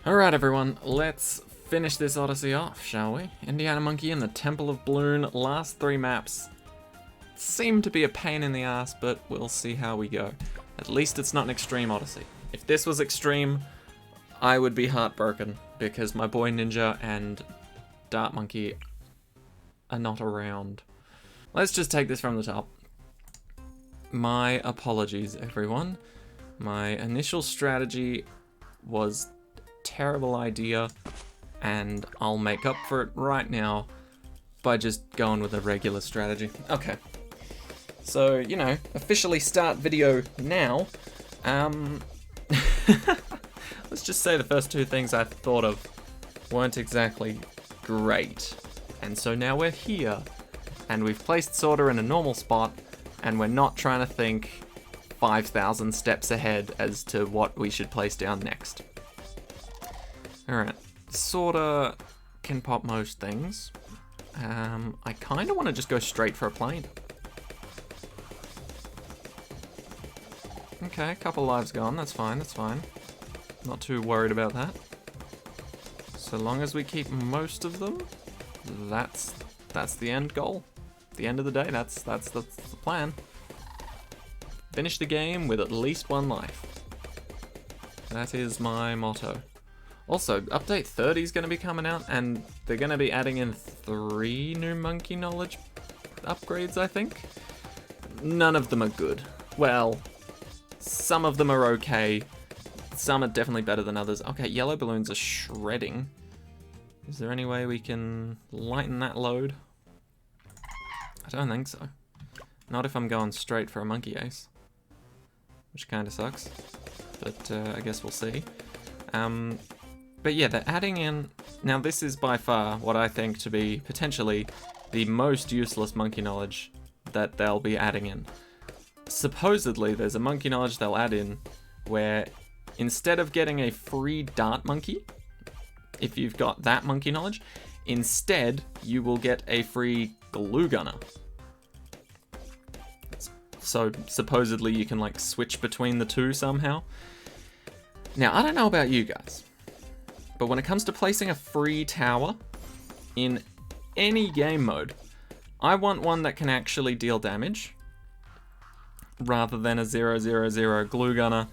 Alright everyone, let's finish this Odyssey off, shall we? Indiana Monkey and the Temple of Bloon, last 3 maps. Seem to be a pain in the ass, but we'll see how we go. At least it's not an extreme Odyssey. If this was extreme, I would be heartbroken, because my boy Ninja and Dart Monkey are not around. Let's just take this from the top. My apologies, everyone. My initial strategy was terrible idea, and I'll make up for it right now by just going with a regular strategy. Okay. So, you know, officially start video now. Let's just say the first 2 things I thought of weren't exactly great. And so now we're here, and we've placed Sorter in a normal spot, and we're not trying to think 5,000 steps ahead as to what we should place down next. Alright, Sorter can pop most things. I kind of want to just go straight for a plane. Okay, a couple lives gone, that's fine, that's fine. Not too worried about that. So long as we keep most of them, that's the end goal. At the end of the day, that's the plan. Finish the game with at least 1 life. That is my motto. Also, update 30 is going to be coming out, and they're going to be adding in 3 new monkey knowledge upgrades, I think. None of them are good. Well, some of them are okay. Some are definitely better than others. Okay, yellow balloons are shredding. Is there any way we can lighten that load? I don't think so. Not if I'm going straight for a monkey ace. Which kind of sucks. But I guess we'll see. But yeah, they're adding in... Now this is by far what I think to be potentially the most useless monkey knowledge that they'll be adding in. Supposedly there's a monkey knowledge they'll add in where instead of getting a free dart monkey, if you've got that monkey knowledge, instead you will get a free glue gunner. So supposedly you can like switch between the 2 somehow. Now I don't know about you guys, but when it comes to placing a free tower in any game mode, I want one that can actually deal damage rather than a 0/0/0 glue gunner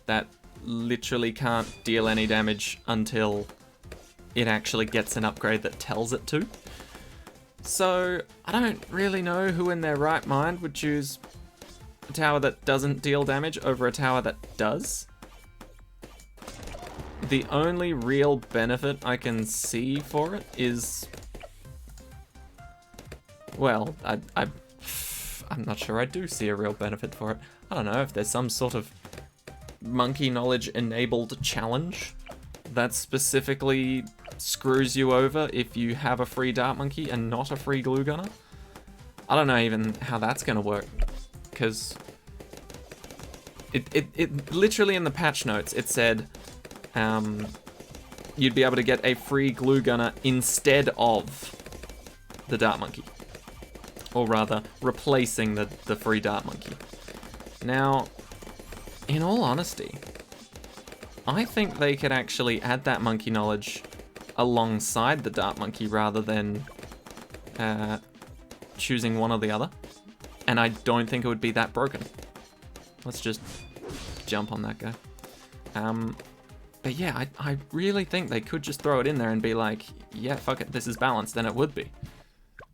that literally can't deal any damage until it actually gets an upgrade that tells it to. So I don't really know who in their right mind would choose a tower that doesn't deal damage over a tower that does. The only real benefit I can see for it is... Well, I'm not sure I do see a real benefit for it. I don't know if there's some sort of monkey knowledge enabled challenge that specifically screws you over if you have a free dart monkey and not a free glue gunner. I don't know even how that's gonna work, because it literally in the patch notes it said you'd be able to get a free glue gunner instead of the dart monkey. Or rather, replacing the free dart monkey. Now, in all honesty, I think they could actually add that monkey knowledge alongside the dart monkey rather than choosing one or the other. And I don't think it would be that broken. Let's just jump on that guy. But yeah, I really think they could just throw it in there and be like, yeah, fuck it, this is balanced, then it would be.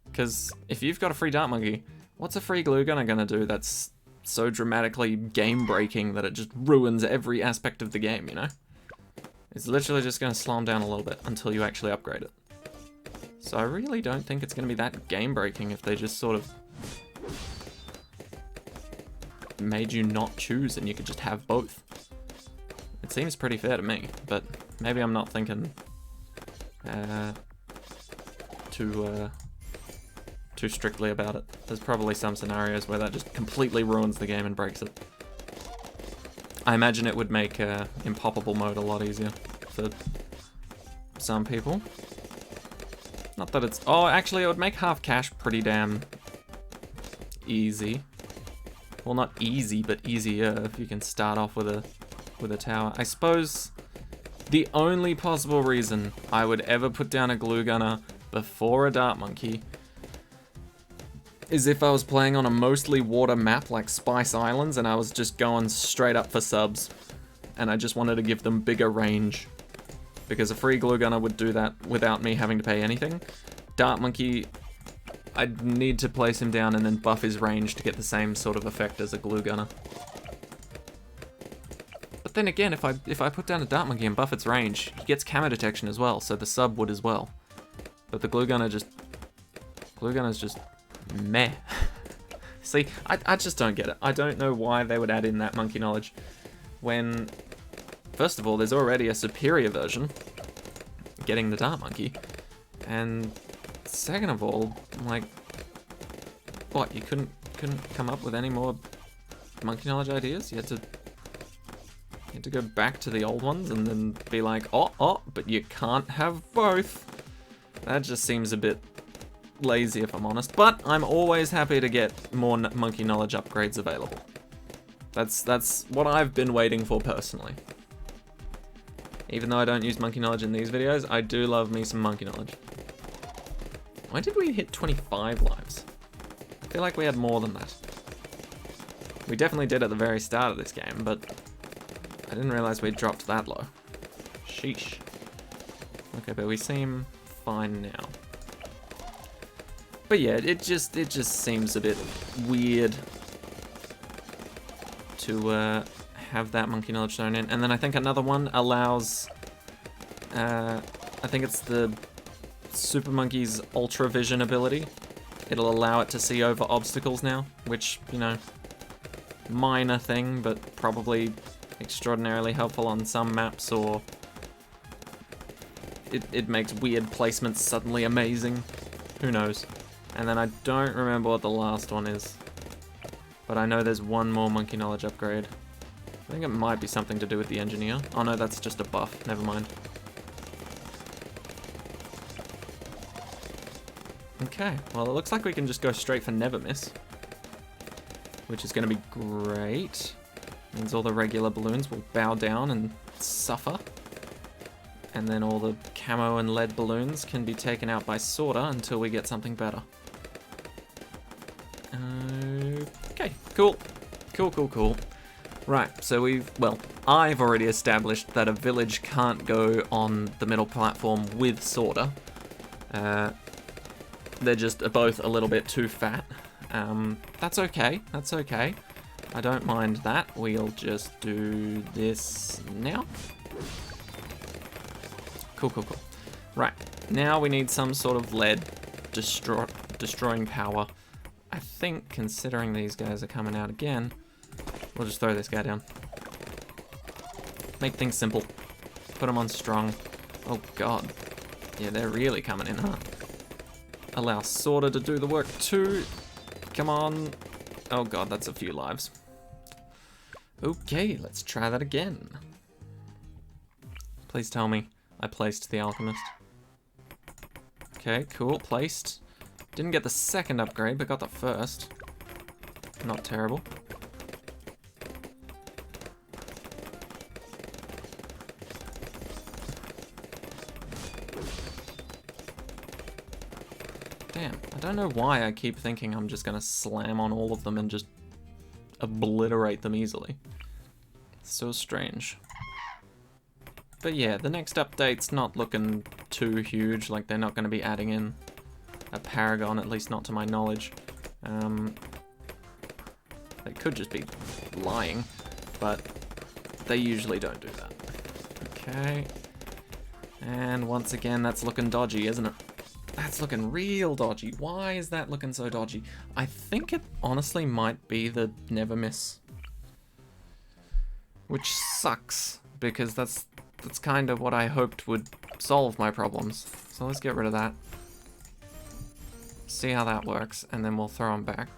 Because if you've got a free dart monkey, what's a free glue gunner gonna do that's so dramatically game-breaking that it just ruins every aspect of the game, you know? It's literally just gonna slow them down a little bit until you actually upgrade it. So I really don't think it's gonna be that game-breaking if they just sort of made you not choose and you could just have both. It seems pretty fair to me, but maybe I'm not thinking too strictly about it. There's probably some scenarios where that just completely ruins the game and breaks it. I imagine it would make impoppable mode a lot easier for some people. Not that it's... Oh, actually, it would make half cash pretty damn easy. Well, not easy, but easier if you can start off with a tower. I suppose The only possible reason I would ever put down a glue gunner before a dart monkey is if I was playing on a mostly water map like Spice Islands and I was just going straight up for subs and I just wanted to give them bigger range, because a free glue gunner would do that without me having to pay anything. Dart monkey, I'd need to place him down and then buff his range to get the same sort of effect as a glue gunner. But then again, if I put down a dart monkey and buff its range, he gets camo detection as well, so the sub would as well. But the glue gunner's just meh. See, I just don't get it. I don't know why they would add in that monkey knowledge when, first of all, there's already a superior version getting the dart monkey, and second of all, like, what, you couldn't come up with any more monkey knowledge ideas? You had to go back to the old ones and then be like, oh, but you can't have both. That just seems a bit lazy, if I'm honest, but I'm always happy to get more monkey knowledge upgrades available. That's what I've been waiting for personally. Even though I don't use monkey knowledge in these videos, I do love me some monkey knowledge. Why did we hit 25 lives? I feel like we had more than that. We definitely did at the very start of this game, but I didn't realize we dropped that low. Sheesh. Okay, but we seem fine now. But yeah, it just seems a bit weird to have that monkey knowledge thrown in. And then I think another one allows, I think it's the Super Monkey's Ultra Vision ability. It'll allow it to see over obstacles now, which, you know, minor thing, but probably extraordinarily helpful on some maps, or it makes weird placements suddenly amazing. Who knows? And then I don't remember what the last one is, but I know there's one more monkey knowledge upgrade. I think it might be something to do with the engineer. Oh no, that's just a buff. Never mind. Okay, well it looks like we can just go straight for never miss, which is going to be great. Means all the regular balloons will bow down and suffer. And then all the camo and lead balloons can be taken out by sorter until we get something better. Okay, cool. Cool. Right, so I've already established that a village can't go on the middle platform with sorter. They're just both a little bit too fat. That's okay. I don't mind that. We'll just do this now. Cool. Right, now we need some sort of lead destroying power. I think, considering these guys are coming out again, we'll just throw this guy down. Make things simple. Put them on strong. Oh god. Yeah, they're really coming in, huh? Allow sorter to do the work too. Come on. Oh god, that's a few lives. Okay, let's try that again. Please tell me I placed the alchemist. Okay, cool, placed. Didn't get the second upgrade, but got the first. Not terrible. Damn, I don't know why I keep thinking I'm just gonna slam on all of them and just obliterate them easily. It's so strange. But yeah, the next update's not looking too huge, like they're not going to be adding in a paragon, at least not to my knowledge. They could just be lying, but they usually don't do that. Okay. And once again, that's looking dodgy, isn't it? That's looking real dodgy. Why is that looking so dodgy? I think it honestly might be the never miss. Which sucks, because that's kind of what I hoped would solve my problems. So let's get rid of that. See how that works, and then we'll throw him back.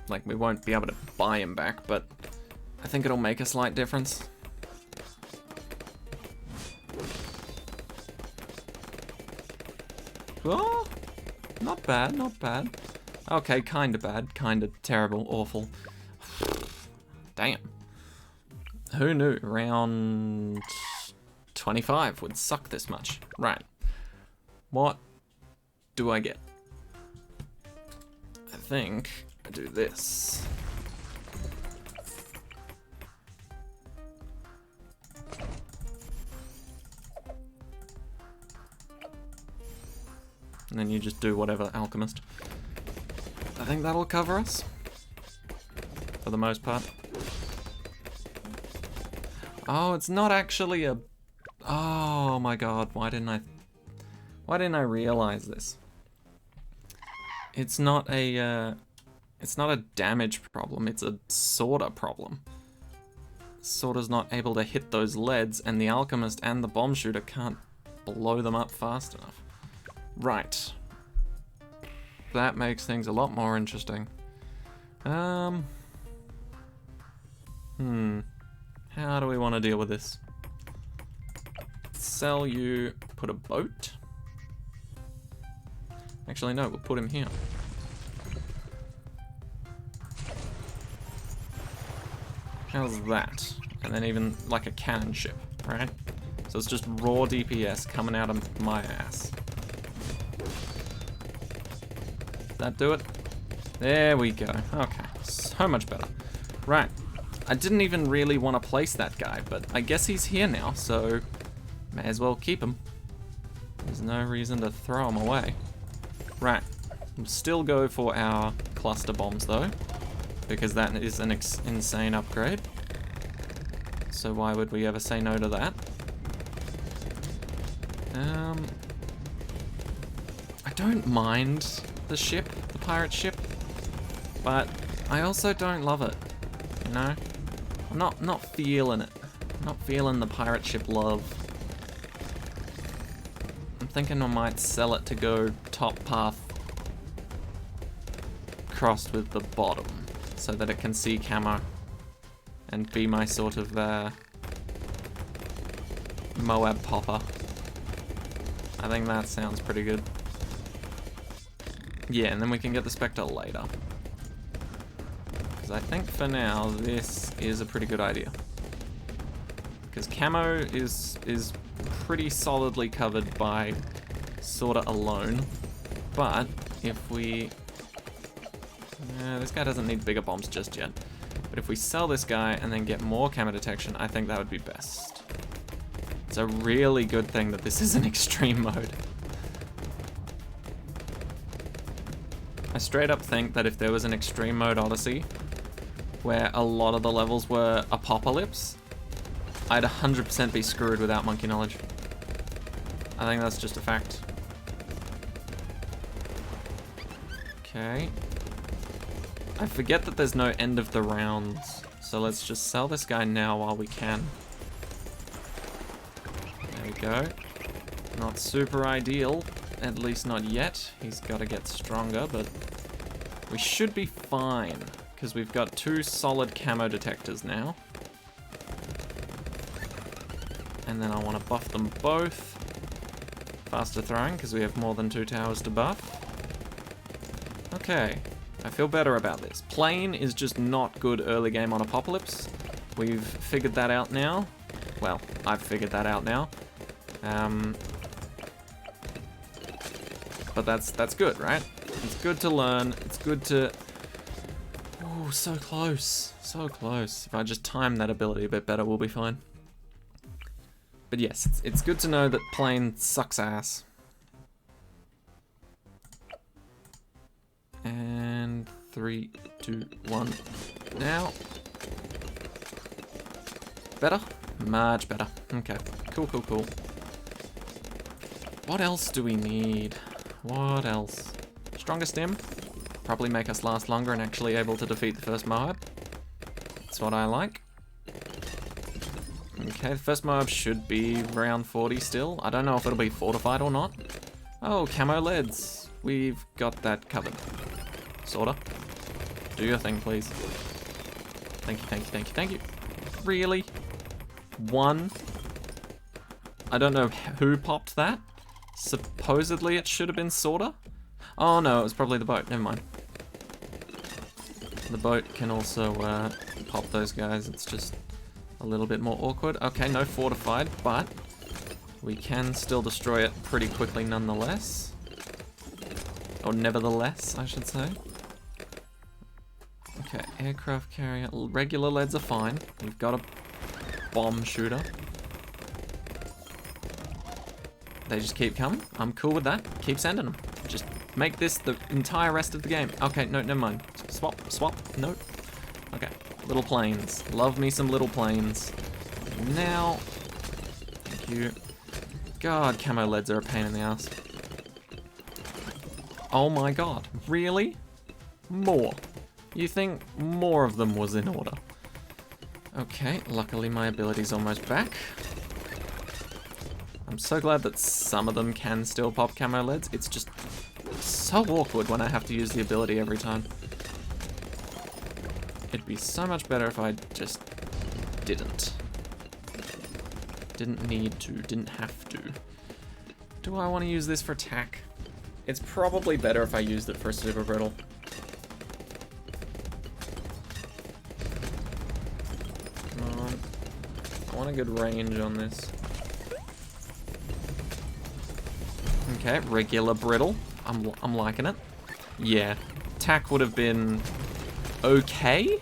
Like, we won't be able to buy him back, but I think it'll make a slight difference. Oh, not bad, not bad. Okay, kinda bad, kinda terrible, awful. Damn. Who knew round 25 would suck this much? Right. What do I get? I think I do this. And then you just do whatever, alchemist. I think that'll cover us. For the most part. Oh, it's not actually a... Oh my god, why didn't I realize this? It's not a damage problem, it's a sorter problem. Sorter's not able to hit those leads, and the alchemist and the bomb shooter can't blow them up fast enough. Right. That makes things a lot more interesting. How do we want to deal with this? Sell you, put a boat. Actually, no, we'll put him here. How's that? And then even like a cannon ship, right? So it's just raw DPS coming out of my ass. That do it? There we go. Okay, so much better. Right. I didn't even really want to place that guy, but I guess he's here now, so may as well keep him. There's no reason to throw him away. Right. We'll still go for our cluster bombs though, because that is an insane upgrade. So why would we ever say no to that? I don't mind the ship, the pirate ship, but I also don't love it, you know? I'm not feeling it. I'm not feeling the pirate ship love. I'm thinking I might sell it to go top path crossed with the bottom, so that it can see camo and be my sort of Moab popper. I think that sounds pretty good. Yeah, and then we can get the Spectre later. Because I think for now, this is a pretty good idea. Because camo is pretty solidly covered by sorta alone. But if we... this guy doesn't need bigger bombs just yet. But if we sell this guy and then get more camo detection, I think that would be best. It's a really good thing that this is an extreme mode. I straight up think that if there was an extreme mode Odyssey, where a lot of the levels were apocalypse, I'd 100% be screwed without monkey knowledge. I think that's just a fact. Okay. I forget that there's no end of the rounds, so let's just sell this guy now while we can. There we go. Not super ideal, at least not yet. He's got to get stronger, but we should be fine, because we've got 2 solid camo detectors now. And then I want to buff them both. Faster throwing, because we have more than 2 towers to buff. Okay. I feel better about this. Plane is just not good early game on Apocalypse. We've figured that out now. Well, I've figured that out now. But that's good, right? It's good to learn. It's good to... Oh, so close. So close. If I just time that ability a bit better, we'll be fine. But yes, it's good to know that plane sucks ass. And 3, 2, 1. Now. Better? Much better. Okay. Cool, cool, cool. What else do we need? What else? Stronger stem? Probably make us last longer and actually able to defeat the first Moab. That's what I like. Okay, the first Moab should be round 40 still. I don't know if it'll be fortified or not. Oh, camo leads. We've got that covered. Sorta. Do your thing, please. Thank you, thank you, thank you, thank you. Really? 1? I don't know who popped that. Supposedly it should have been Sorta. Oh no, it was probably the boat. Never mind. The boat can also pop those guys. It's just a a little bit more awkward. Okay, no fortified, but we can still destroy it pretty quickly nonetheless. Or nevertheless, I should say. Okay, aircraft carrier. Regular leads are fine. We've got a bomb shooter. They just keep coming. I'm cool with that. Keep sending them. Just make this the entire rest of the game. Okay, no, never mind. Swap, swap. Nope. Okay, little planes. Love me some little planes. Now, thank you. God, camo leads are a pain in the ass. Oh my god, really? More. You think more of them was in order? Okay, luckily my ability's almost back. I'm so glad that some of them can still pop camo leads. It's just so awkward when I have to use the ability every time. It'd be so much better if I just didn't. Didn't need to, didn't have to. Do I want to use this for attack? It's probably better if I used it for super brittle. Come on. I want a good range on this. Okay, regular brittle. I'm liking it. Yeah, attack would have been okay,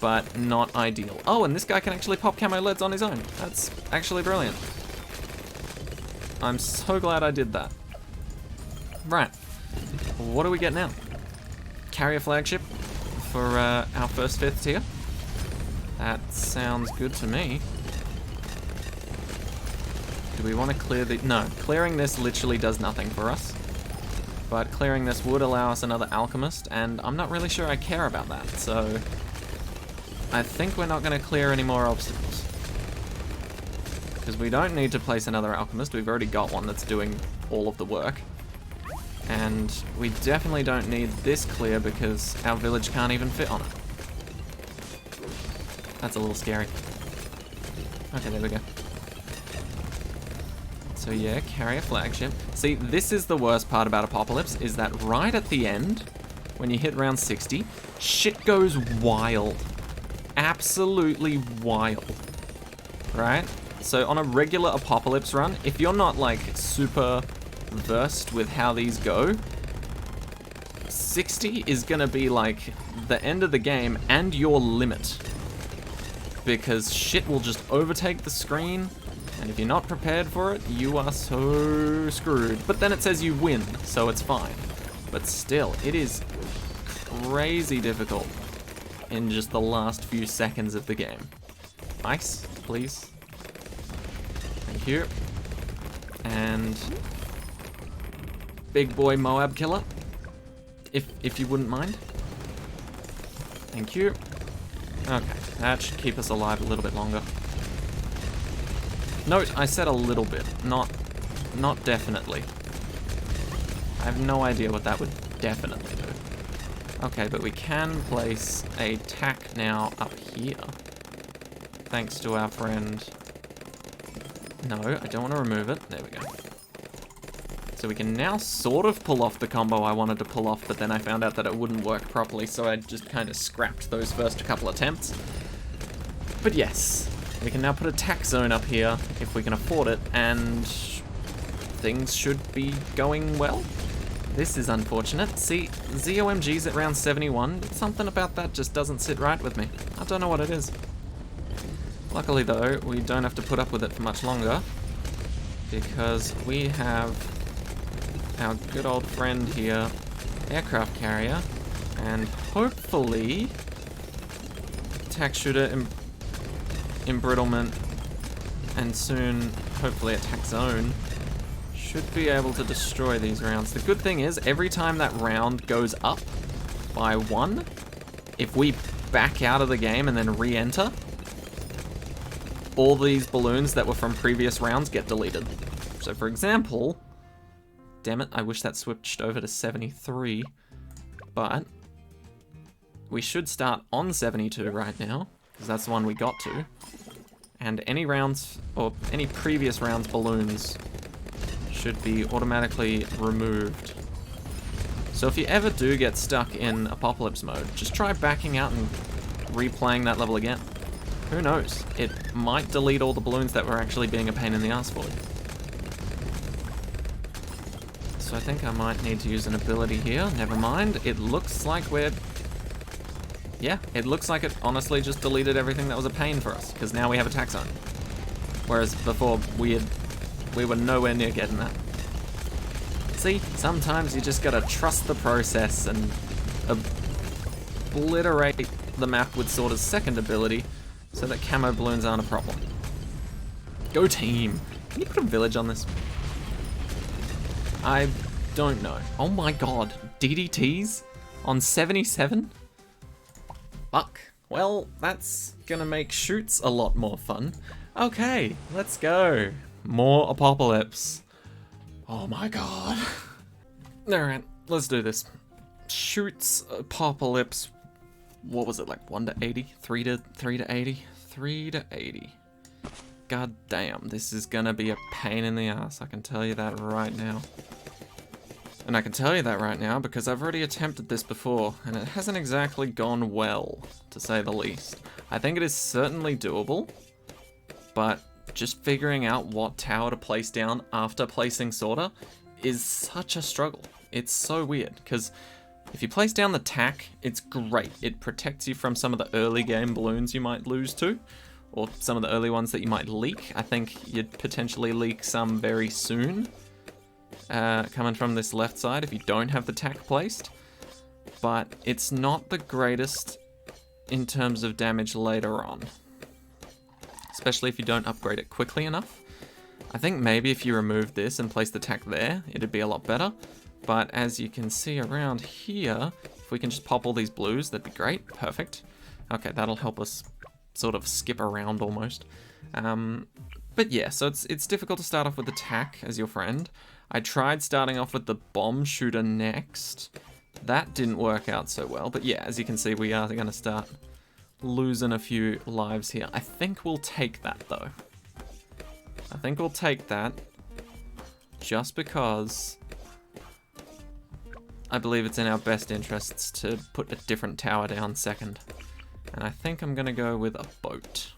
but not ideal. Oh, and this guy can actually pop camo leads on his own. That's actually brilliant. I'm so glad I did that. Right, what do we get now? Carrier flagship for our first 5th tier. That sounds good to me. Do we want to clear the... No, clearing this literally does nothing for us. But clearing this would allow us another alchemist, and I'm not really sure I care about that, so... I think we're not going to clear any more obstacles. Because we don't need to place another alchemist, we've already got one that's doing all of the work. And we definitely don't need this clear because our village can't even fit on it. That's a little scary. Okay, there we go. So yeah, carrier flagship. See, this is the worst part about Apocalypse, is that right at the end, when you hit round 60, shit goes wild. Absolutely wild. Right? So on a regular Apocalypse run, if you're not like super versed with how these go, 60 is gonna be like the end of the game and your limit. Because shit will just overtake the screen, and if you're not prepared for it, you are so screwed. But then it says you win, so it's fine. But still, it is crazy difficult in just the last few seconds of the game. Ice, please. Thank you. And big boy Moab killer, if you wouldn't mind. Thank you. Okay, that should keep us alive a little bit longer. Note, I said a little bit, not definitely. I have no idea what that would definitely do. Okay, but we can place a tack now up here. Thanks to our friend. No, I don't want to remove it. There we go. So we can now sort of pull off the combo I wanted to pull off, but then I found out that it wouldn't work properly, so I just kind of scrapped those first couple attempts. But yes, we can now put a tack zone up here, if we can afford it, and things should be going well. This is unfortunate. See, ZOMG's at round 71. Something about that just doesn't sit right with me. I don't know what it is. Luckily though, we don't have to put up with it for much longer, because we have our good old friend here, aircraft carrier, and hopefully attack shooter, embrittlement, and soon hopefully attack zone should be able to destroy these rounds. The good thing is, every time that round goes up by 1, if we back out of the game and then re-enter, all these balloons that were from previous rounds get deleted. So for example, damn it, I wish that switched over to 73, but we should start on 72 right now, because that's the one we got to. And any rounds, or any previous rounds balloons, should be automatically removed. So if you ever do get stuck in Apocalypse mode, just try backing out and replaying that level again. Who knows? It might delete all the balloons that were actually being a pain in the ass for you. So I think I might need to use an ability here. Never mind. It looks like we're... Yeah, it looks like it honestly just deleted everything that was a pain for us, because now we have attack zone. Whereas before, we were nowhere near getting that. See, sometimes you just gotta trust the process and obliterate the map with Sorta's second ability so that camo balloons aren't a problem. Go team! Can you put a village on this? I don't know. Oh my god, DDTs on 77? Fuck. Well, that's gonna make shoots a lot more fun. Okay, let's go. More apocalypse. Oh my god. Alright, let's do this. Shoots apocalypse. What was it, like 1 to 80? 3 to 80? 3 to 80. God damn, this is gonna be a pain in the ass, I can tell you that right now. And I can tell you that right now because I've already attempted this before, and it hasn't exactly gone well, to say the least. I think it is certainly doable, but just figuring out what tower to place down after placing Sorta is such a struggle. It's so weird, because if you place down the tack, it's great. It protects you from some of the early game balloons you might lose to, or some of the early ones that you might leak. I think you'd potentially leak some very soon, coming from this left side if you don't have the tack placed. But it's not the greatest in terms of damage later on, especially if you don't upgrade it quickly enough. I think maybe if you remove this and place the tack there, it'd be a lot better. But as you can see around here, if we can just pop all these blues, that'd be great. Perfect. Okay, that'll help us sort of skip around almost. But yeah, so it's difficult to start off with the tack as your friend. I tried starting off with the bomb shooter next. That didn't work out so well. But yeah, as you can see, we are going to start losing a few lives here. I think we'll take that though. I think we'll take that just because I believe it's in our best interests to put a different tower down second. And I think I'm gonna go with a boat.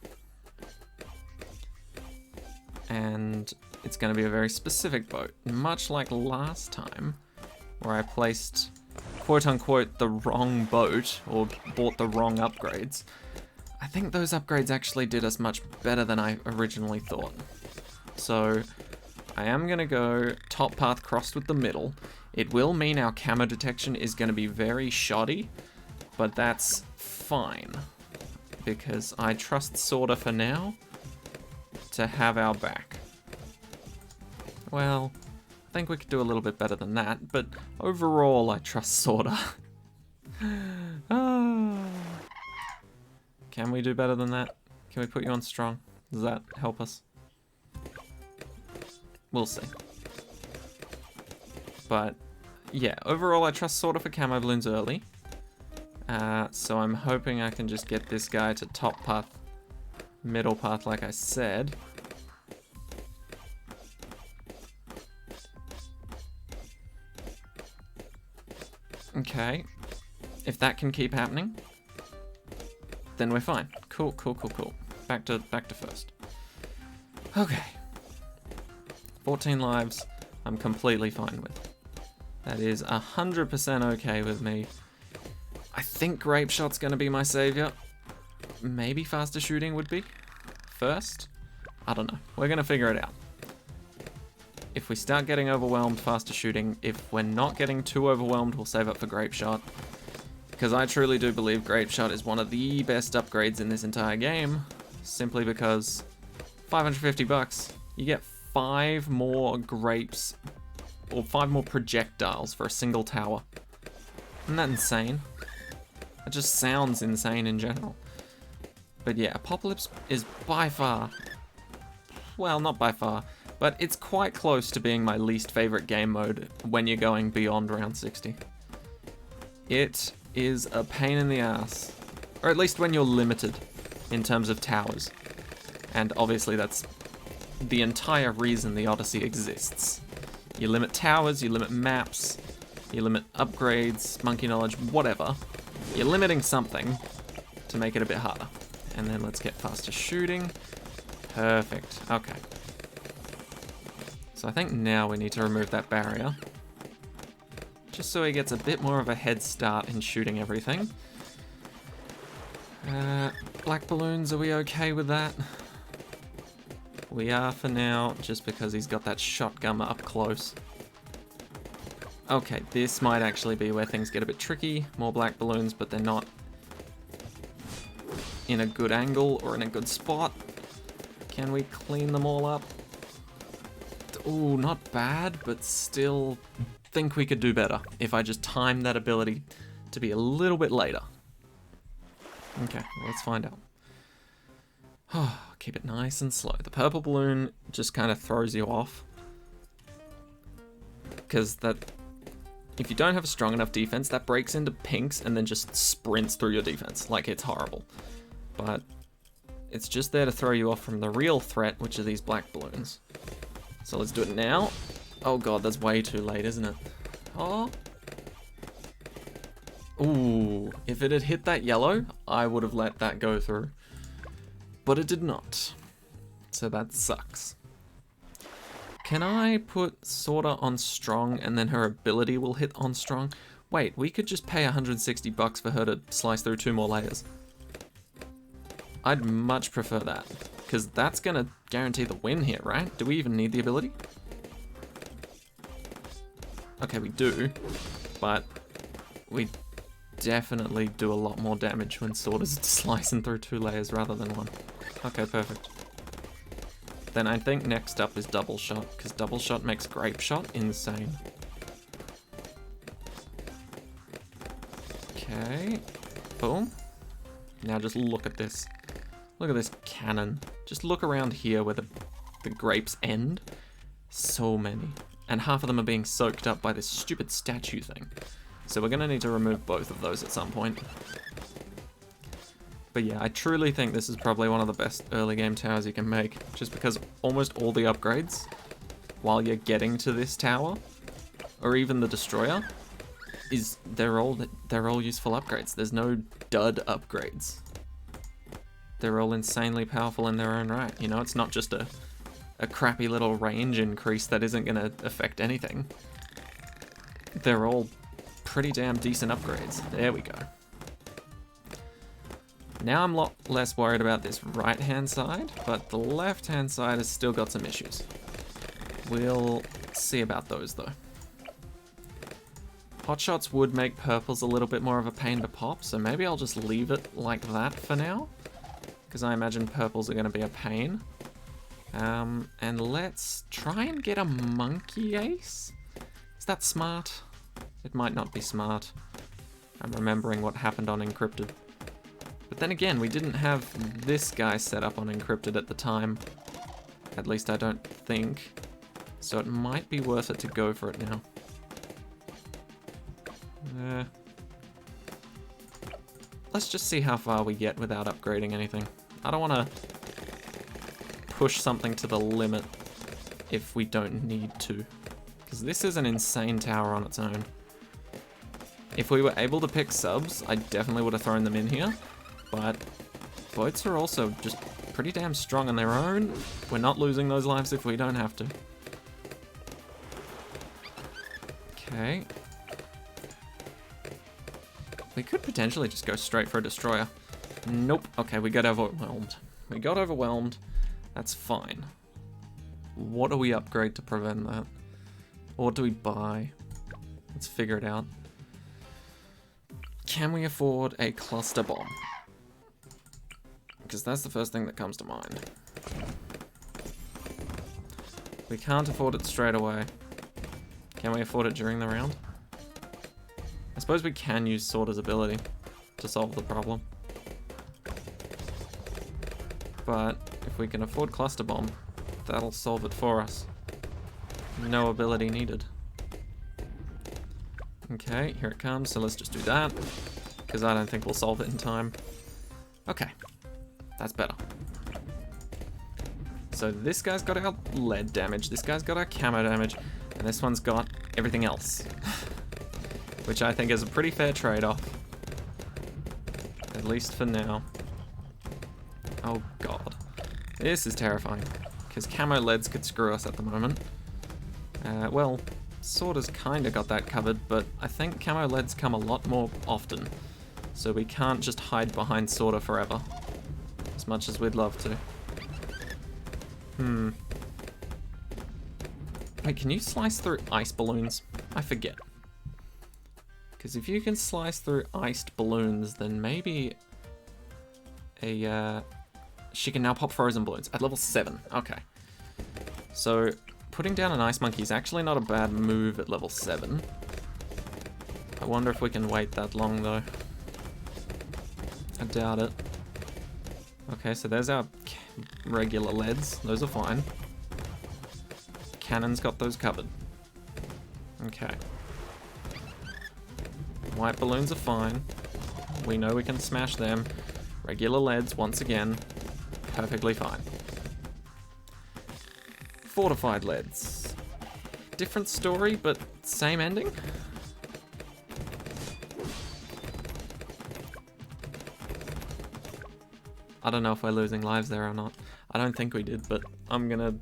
And it's gonna be a very specific boat, much like last time, where I placed quote-unquote the wrong boat, or bought the wrong upgrades. I think those upgrades actually did us much better than I originally thought. So I am gonna go top path crossed with the middle. It will mean our camo detection is gonna be very shoddy, but that's fine, because I trust Sorta for now to have our back. Well, I think we could do a little bit better than that, but overall I trust Sorta. Can we do better than that? Can we put you on strong? Does that help us? We'll see. But yeah, overall I trust Sorta for camo balloons early. So I'm hoping I can just get this guy to top path, middle path like I said. Okay, if that can keep happening, then we're fine. Cool, cool, cool, cool. Back to first. Okay. 14 lives, I'm completely fine with. That is 100% okay with me. I think Grape Shot's gonna be my savior. Maybe faster shooting would be first. I don't know. We're gonna figure it out. If we start getting overwhelmed, faster shooting. If we're not getting too overwhelmed, we'll save up for Grape Shot. Because I truly do believe Grape Shot is one of the best upgrades in this entire game. Simply because 550 bucks, you get 5 more grapes, or 5 more projectiles for a single tower. Isn't that insane? It just sounds insane in general. But yeah, Apocalypse is by far, well, not by far, but it's quite close to being my least favorite game mode when you're going beyond round 60. It is a pain in the ass, or at least when you're limited in terms of towers. And obviously that's the entire reason the Odyssey exists. You limit towers, you limit maps, you limit upgrades, monkey knowledge, whatever. You're limiting something to make it a bit harder. And then let's get faster shooting. Perfect. Okay. So I think now we need to remove that barrier. Just so he gets a bit more of a head start in shooting everything. Black balloons, are we okay with that? We are for now, just because he's got that shotgun up close. Okay, this might actually be where things get a bit tricky. More black balloons, but they're not in a good angle or in a good spot. Can we clean them all up? Ooh, not bad, but still think we could do better if I just timed that ability to be a little bit later. Okay, well, let's find out. Oh, keep it nice and slow. The purple balloon just kind of throws you off. Because that, if you don't have a strong enough defense, that breaks into pinks and then just sprints through your defense. Like, it's horrible. But it's just there to throw you off from the real threat, which are these black balloons. So let's do it now. Oh god, that's way too late, isn't it? Oh. Ooh, if it had hit that yellow, I would have let that go through. But it did not. So that sucks. Can I put sorta on strong and then her ability will hit on strong? Wait, we could just pay 160 bucks for her to slice through 2 more layers. I'd much prefer that, because that's gonna guarantee the win here, right? Do we even need the ability? Okay, we do, but we definitely do a lot more damage when Sword is slicing through 2 layers rather than 1. Okay, perfect. Then I think next up is Double Shot, because Double Shot makes Grape Shot insane. Okay, boom. Now just look at this. Look at this cannon. Just look around here where the grapes end. So many. And half of them are being soaked up by this stupid statue thing. So we're gonna need to remove both of those at some point. But yeah, I truly think this is probably one of the best early game towers you can make. Just because almost all the upgrades, while you're getting to this tower, or even the destroyer, they're all useful upgrades. There's no dud upgrades. They're all insanely powerful in their own right. You know, it's not just a crappy little range increase that isn't going to affect anything. They're all pretty damn decent upgrades. There we go. Now I'm a lot less worried about this right-hand side, but the left-hand side has still got some issues. We'll see about those, though. Hotshots would make purples a little bit more of a pain to pop, so maybe I'll just leave it like that for now. Because I imagine purples are going to be a pain. And let's try and get a Monke ace. Is that smart? It might not be smart. I'm remembering what happened on Encrypted. But then again, we didn't have this guy set up on Encrypted at the time. At least I don't think. So it might be worth it to go for it now. Let's just see how far we get without upgrading anything. I don't want to push something to the limit if we don't need to. Because this is an insane tower on its own. If we were able to pick subs, I definitely would have thrown them in here. But boats are also just pretty damn strong on their own. We're not losing those lives if we don't have to. Okay. We could potentially just go straight for a destroyer. Nope. Okay, we got overwhelmed. We got overwhelmed. That's fine. What do we upgrade to prevent that? Or what do we buy? Let's figure it out. Can we afford a cluster bomb? Because that's the first thing that comes to mind. We can't afford it straight away. Can we afford it during the round? I suppose we can use Sorter's ability to solve the problem. But if we can afford Cluster Bomb, that'll solve it for us. No ability needed. Okay, here it comes, so let's just do that. Because I don't think we'll solve it in time. Okay, that's better. So this guy's got our lead damage, this guy's got our camo damage, and this one's got everything else. Which I think is a pretty fair trade-off. At least for now. Oh god. This is terrifying, because camo leads could screw us at the moment. Well, Sorta's kinda got that covered, but I think camo leads come a lot more often, so we can't just hide behind Sorta forever, as much as we'd love to. Wait, can you slice through ice balloons? I forget. Because if you can slice through iced balloons, then maybe she can now pop frozen balloons at level 7. Okay. So putting down an ice monkey is actually not a bad move at level 7. I wonder if we can wait that long though. I doubt it. Okay, so there's our regular leads. Those are fine. Cannon's got those covered. Okay. White balloons are fine. We know we can smash them. Regular leads, once again, perfectly fine. Fortified leads. Different story, but same ending? I don't know if we're losing lives there or not. I don't think we did, but I'm gonna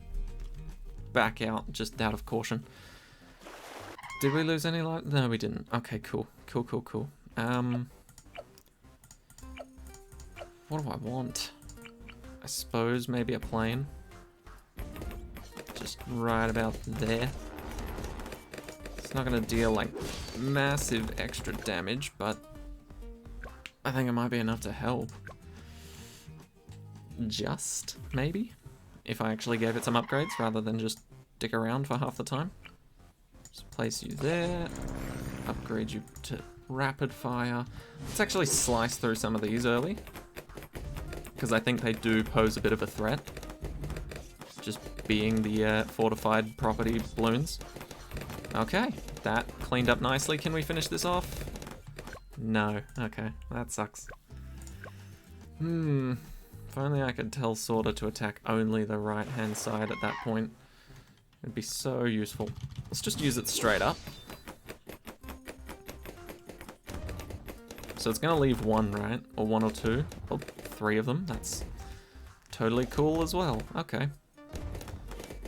back out just out of caution. Did we lose any lives? No, we didn't. Okay, cool. Cool. What do I want? I suppose maybe a plane. Just right about there. It's not gonna deal like massive extra damage, but I think it might be enough to help. Just, maybe? If I actually gave it some upgrades rather than just dick around for half the time. Just place you there. Upgrade you to rapid fire. Let's actually slice through some of these early, because I think they do pose a bit of a threat. Just being the fortified property balloons. Okay, that cleaned up nicely. Can we finish this off? No. Okay, that sucks. If only I could tell Sorta to attack only the right-hand side at that point. It'd be so useful. Let's just use it straight up. So it's gonna leave one, right? Or one or two, or 3 of them. That's totally cool as well. Okay.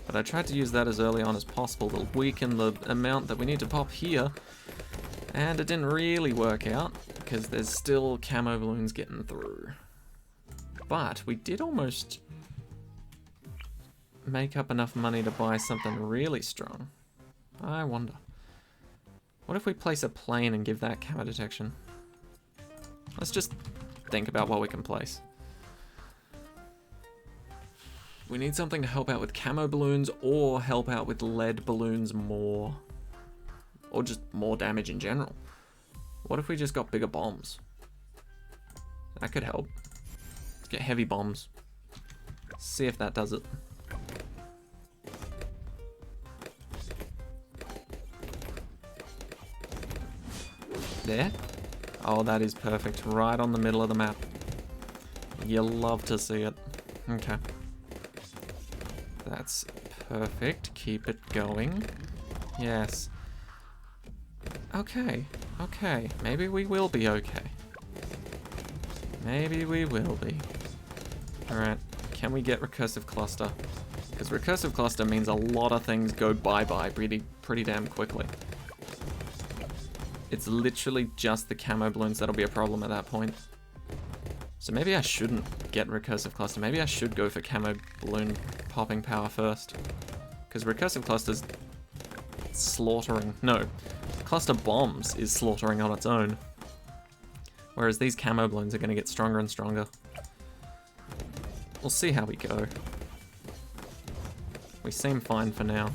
But I tried to use that as early on as possible to weaken the amount that we need to pop here. And it didn't really work out, because there's still camo balloons getting through. But we did almost make up enough money to buy something really strong. I wonder. What if we place a plane and give that camo detection? Let's just think about what we can place. We need something to help out with camo balloons or help out with lead balloons more. Or just more damage in general. What if we just got bigger bombs? That could help. Let's get heavy bombs. See if that does it. There? Oh, that is perfect. Right on the middle of the map. You'll love to see it. Okay. That's perfect. Keep it going. Yes. Okay. Okay. Maybe we will be okay. Maybe we will be. Alright. Can we get recursive cluster? Because recursive cluster means a lot of things go bye-bye pretty damn quickly. It's literally just the camo balloons that'll be a problem at that point. So maybe I shouldn't get recursive cluster. Maybe I should go for camo balloon popping power first. Because recursive cluster's slaughtering. No, cluster bombs is slaughtering on its own. Whereas these camo balloons are going to get stronger and stronger. We'll see how we go. We seem fine for now.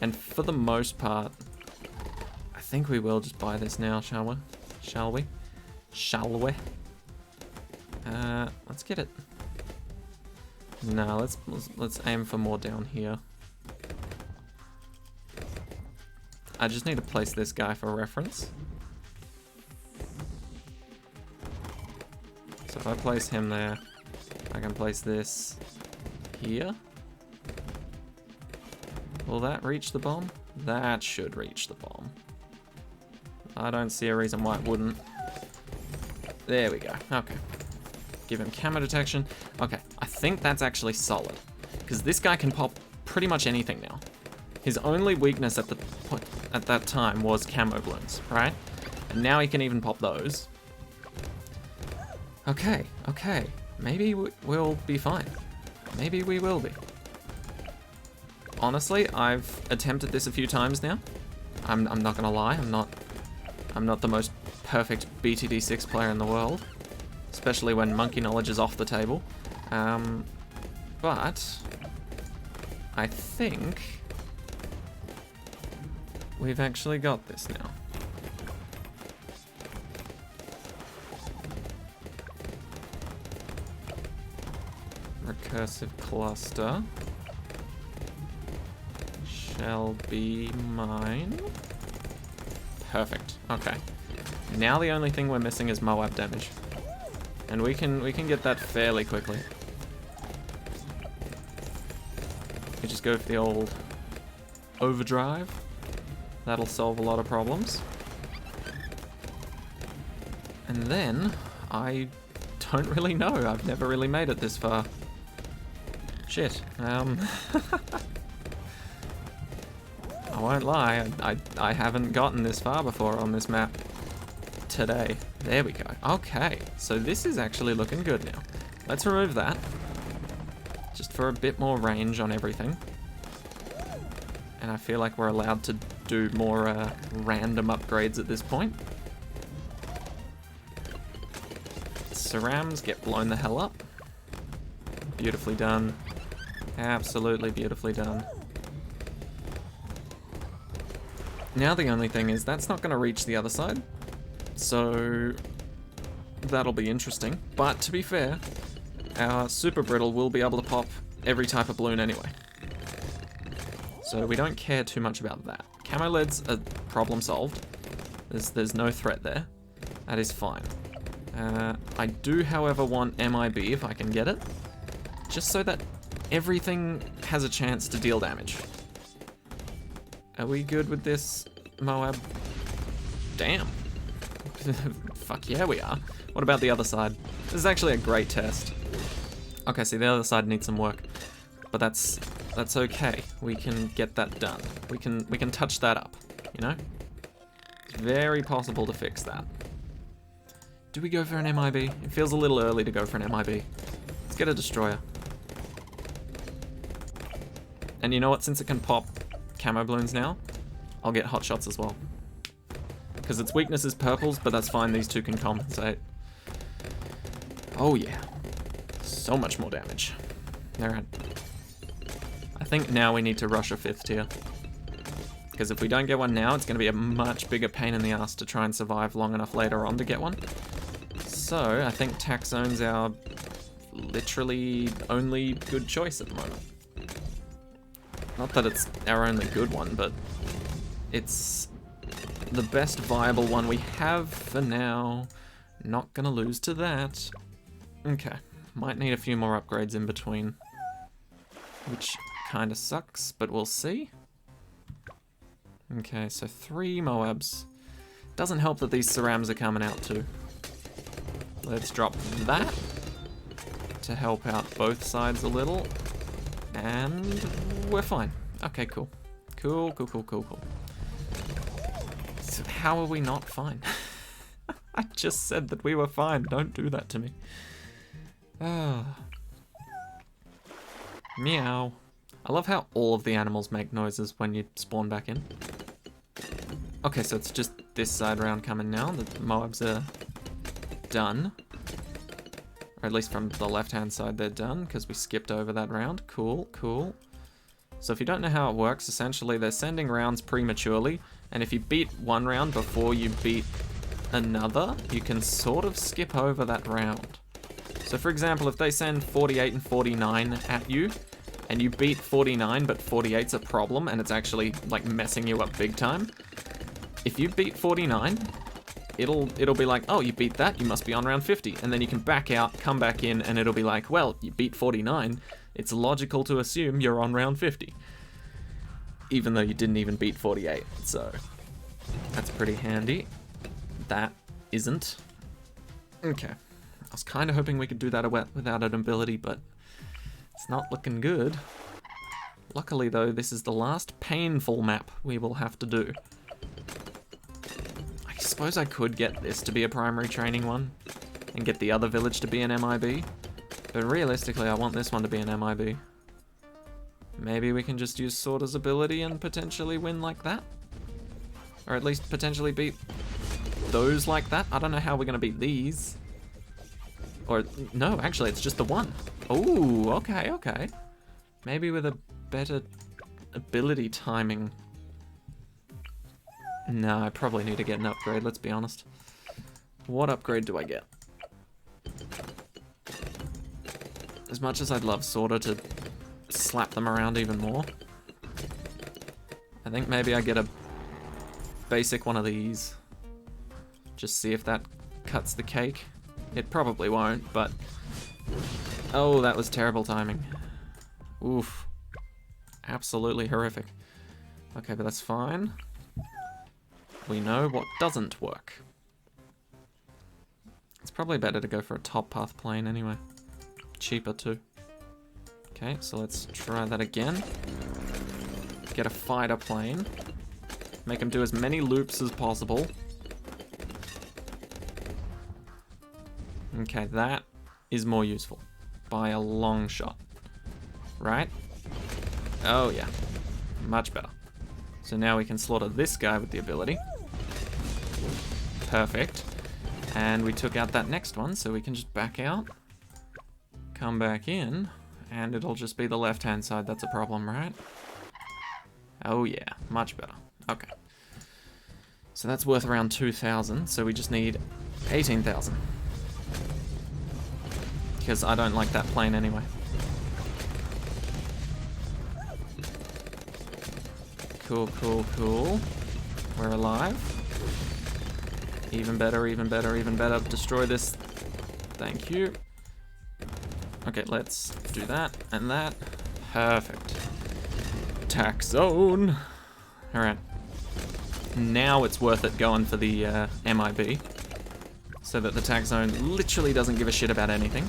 And for the most part, I think we will just buy this now, shall we? Shall we? Shall we? Let's get it. No, let's aim for more down here. I just need to place this guy for reference. So if I place him there, I can place this here. Will that reach the bomb? That should reach the bomb. I don't see a reason why it wouldn't. There we go. Okay. Give him camo detection. Okay. I think that's actually solid. Because this guy can pop pretty much anything now. His only weakness at that time was camo balloons, right? And now he can even pop those. Okay, okay. Maybe we'll be fine. Maybe we will be. Honestly, I've attempted this a few times now. I'm not gonna lie, I'm not the most perfect BTD6 player in the world. Especially when monkey knowledge is off the table. But I think we've actually got this now. Recursive cluster shall be mine. Perfect. Okay. Now the only thing we're missing is Moab damage. And we can get that fairly quickly. We just go for the old overdrive. That'll solve a lot of problems. And then I don't really know. I've never really made it this far. Shit. I won't lie. I haven't gotten this far before on this map today. There we go. Okay, so this is actually looking good now. Let's remove that. Just for a bit more range on everything. And I feel like we're allowed to do more random upgrades at this point. Cerams get blown the hell up. Beautifully done. Absolutely beautifully done. Now the only thing is that's not going to reach the other side. So that'll be interesting. But to be fair, our super brittle will be able to pop every type of balloon anyway. So we don't care too much about that. Camo leads are problem solved. There's no threat there. That is fine. I do, however, want MIB if I can get it. Just so that everything has a chance to deal damage. Are we good with this, Moab? Damn. Fuck yeah, we are. What about the other side? This is actually a great test. Okay, see, the other side needs some work. But that's okay. We can get that done. We can touch that up, you know? It's very possible to fix that. Do we go for an MIB? It feels a little early to go for an MIB. Let's get a destroyer. And you know what? Since it can pop camo balloons now, I'll get hot shots as well. Because its weakness is purples, but that's fine. These two can compensate. Oh yeah. So much more damage. Alright. I think now we need to rush a 5th tier. Because if we don't get one now, it's going to be a much bigger pain in the ass to try and survive long enough later on to get one. So, I think Tax Zone's our literally only good choice at the moment. Not that it's our only good one, but it's the best viable one we have for now. Not gonna lose to that. Okay, might need a few more upgrades in between, which kind of sucks, but we'll see. Okay, so 3 Moabs. Doesn't help that these Cerams are coming out too. Let's drop that to help out both sides a little. And we're fine. Okay, cool. Cool. So how are we not fine? I just said that we were fine. Don't do that to me. Meow. I love how all of the animals make noises when you spawn back in. Okay, so it's just this side round coming now. The Moabs are done. Or at least from the left-hand side they're done, because we skipped over that round. Cool. So if you don't know how it works, essentially they're sending rounds prematurely, and if you beat one round before you beat another, you can sort of skip over that round. So for example, if they send 48 and 49 at you, and you beat 49, but 48's a problem, and it's actually like messing you up big time, if you beat 49, it'll be like, oh, you beat that, you must be on round 50, and then you can back out, come back in, and it'll be like, well, you beat 49, it's logical to assume you're on round 50, even though you didn't even beat 48, so that's pretty handy. That isn't. Okay. I was kind of hoping we could do that without an ability, but It's not looking good. Luckily though, this is the last painful map we will have to do. I suppose I could get this to be a primary training one and get the other village to be an MIB, but realistically I want this one to be an MIB. Maybe we can just use Sorter's ability and potentially win like that? Or at least potentially beat those like that? I don't know how we're gonna beat these. Or, no, actually it's just the one. Oh, okay, okay. Maybe with a better ability timing. No, I probably need to get an upgrade, let's be honest. What upgrade do I get? As much as I'd love Sorter to slap them around even more, I think maybe I get a basic one of these. Just see if that cuts the cake. It probably won't, but... Oh, that was terrible timing. Oof. Absolutely horrific. Okay, but that's fine. We know what doesn't work. It's probably better to go for a top path plane anyway. Cheaper too. Okay, so let's try that again. Get a fighter plane. Make them do as many loops as possible. Okay, that is more useful. By a long shot. Right? Oh yeah. Much better. So now we can slaughter this guy with the ability. Perfect. And we took out that next one, so we can just back out. Come back in. And it'll just be the left-hand side that's a problem, right? Oh yeah, much better. Okay. So that's worth around 2,000, so we just need 18,000. Because I don't like that plane anyway. Cool, cool, cool. We're alive. Even better, even better, even better. Destroy this. Thank you. Okay, let's do that and that. Perfect. Attack zone. Alright. Now it's worth it going for the MIB. So that the attack zone literally doesn't give a shit about anything.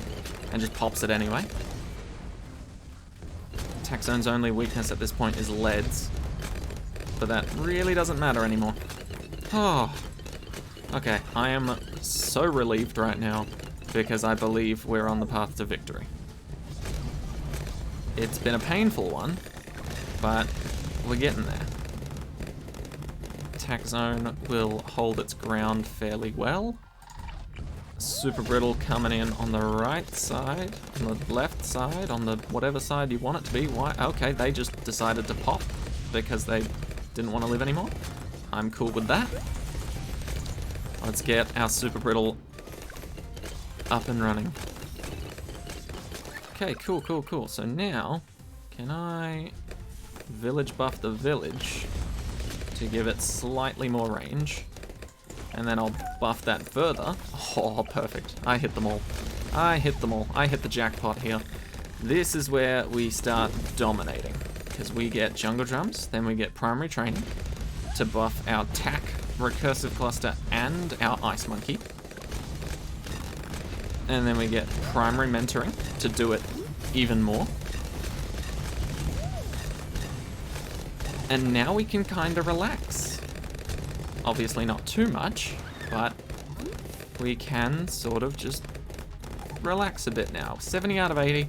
And just pops it anyway. Attack zone's only weakness at this point is leads. But that really doesn't matter anymore. Oh. Okay, I am so relieved right now because I believe we're on the path to victory. It's been a painful one, but we're getting there. Attack zone will hold its ground fairly well. Super brittle coming in on the right side, on the left side, on the whatever side you want it to be. Why? Okay, they just decided to pop because they didn't want to live anymore. I'm cool with that. Let's get our super brittle up and running. Okay, cool, cool, cool. So now, can I village buff the village to give it slightly more range? And then I'll buff that further. Oh, perfect. I hit them all. I hit them all. I hit the jackpot here. This is where we start dominating. Because we get jungle drums, then we get primary training to buff our tack, recursive cluster, and our ice monkey. And then we get primary mentoring to do it even more. And now we can kind of relax. Obviously not too much, but we can sort of just relax a bit now. 70 out of 80.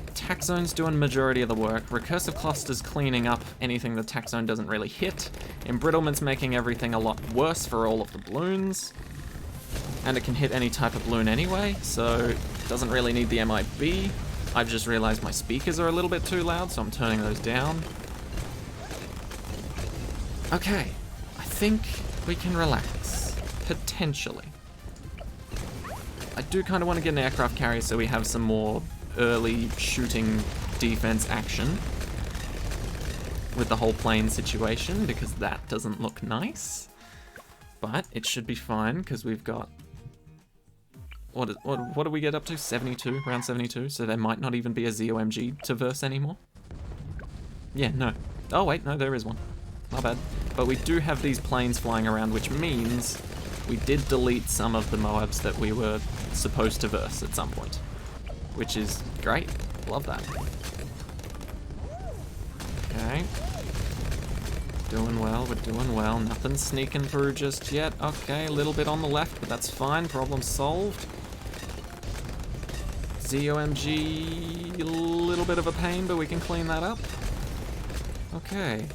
Attack zone's doing majority of the work. Recursive cluster's cleaning up anything the attack zone doesn't really hit. Embrittlement's making everything a lot worse for all of the balloons. And it can hit any type of balloon anyway, so it doesn't really need the MIB. I've just realized my speakers are a little bit too loud, so I'm turning those down. Okay, I think we can relax. Potentially. I do kind of want to get an aircraft carrier so we have some more early shooting defense action with the whole plane situation, because that doesn't look nice. But it should be fine, because we've got... What do we get up to? 72? Round 72? So there might not even be a ZOMG to verse anymore? Yeah, no. Oh wait, no, there is one. My bad. But we do have these planes flying around, which means we did delete some of the Moabs that we were supposed to verse at some point. Which is great. Love that. Okay. Doing well, we're doing well. Nothing sneaking through just yet. Okay, a little bit on the left, but that's fine. Problem solved. ZOMG, a little bit of a pain, but we can clean that up. Okay,